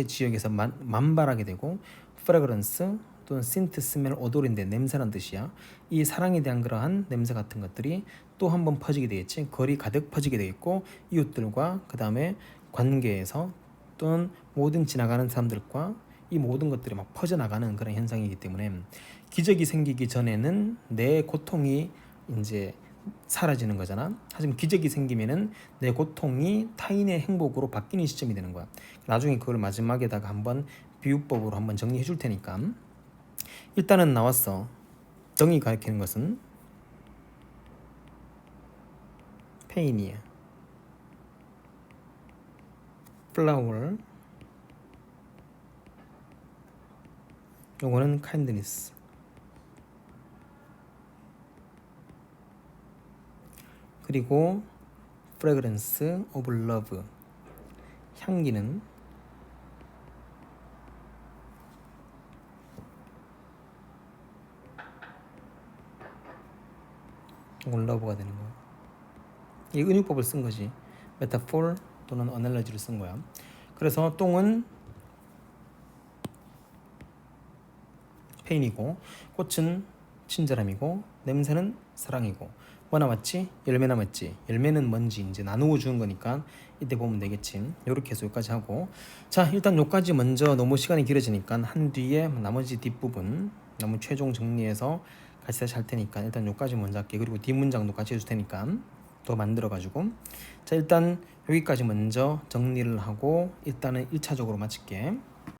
지역에서 만발하게 되고 fragrance 또는 scent smell odor인데 냄새란 뜻이야. 이 사랑에 대한 그러한 냄새 같은 것들이 또 한 번 퍼지게 되겠지. 거리 가득 퍼지게 되겠고 이웃들과 그 다음에 관계에서 또는 모든 지나가는 사람들과 이 모든 것들이 막 퍼져나가는 그런 현상이기 때문에 기적이 생기기 전에는 내 고통이 이제 사라지는 거잖아. 하지만 기적이 생기면은 내 고통이 타인의 행복으로 바뀌는 시점이 되는 거야. 나중에 그걸 마지막에다가 한번 비유법으로 한번 정리해 줄 테니까. 일단은 나왔어. 정의 가리키는 것은 페인이야. flower 요거는 kindness. 그리고 fragrance of love 향기는 이건 love가 되는 거야. 이 은유법을 쓴 거지. 메타포 또는 어널러지를 쓴 거야. 그래서 똥은 페인이고 꽃은 친절함이고 냄새는 사랑이고 뭐 남았지? 열매 남았지. 열매는 뭔지 이제 나누어 주는 거니까 이때 보면 되겠지. 요렇게 해서 여기까지 하고 자 일단 요까지 먼저 너무 시간이 길어지니까 한 뒤에 나머지 뒷부분 너무 최종 정리해서 같이 다시 할 테니까 일단 요까지 먼저 할게. 그리고 뒷문장도 같이 해줄 테니까 더 만들어 가지고 자 일단 여기까지 먼저 정리를 하고 일단은 1차적으로 마칠게.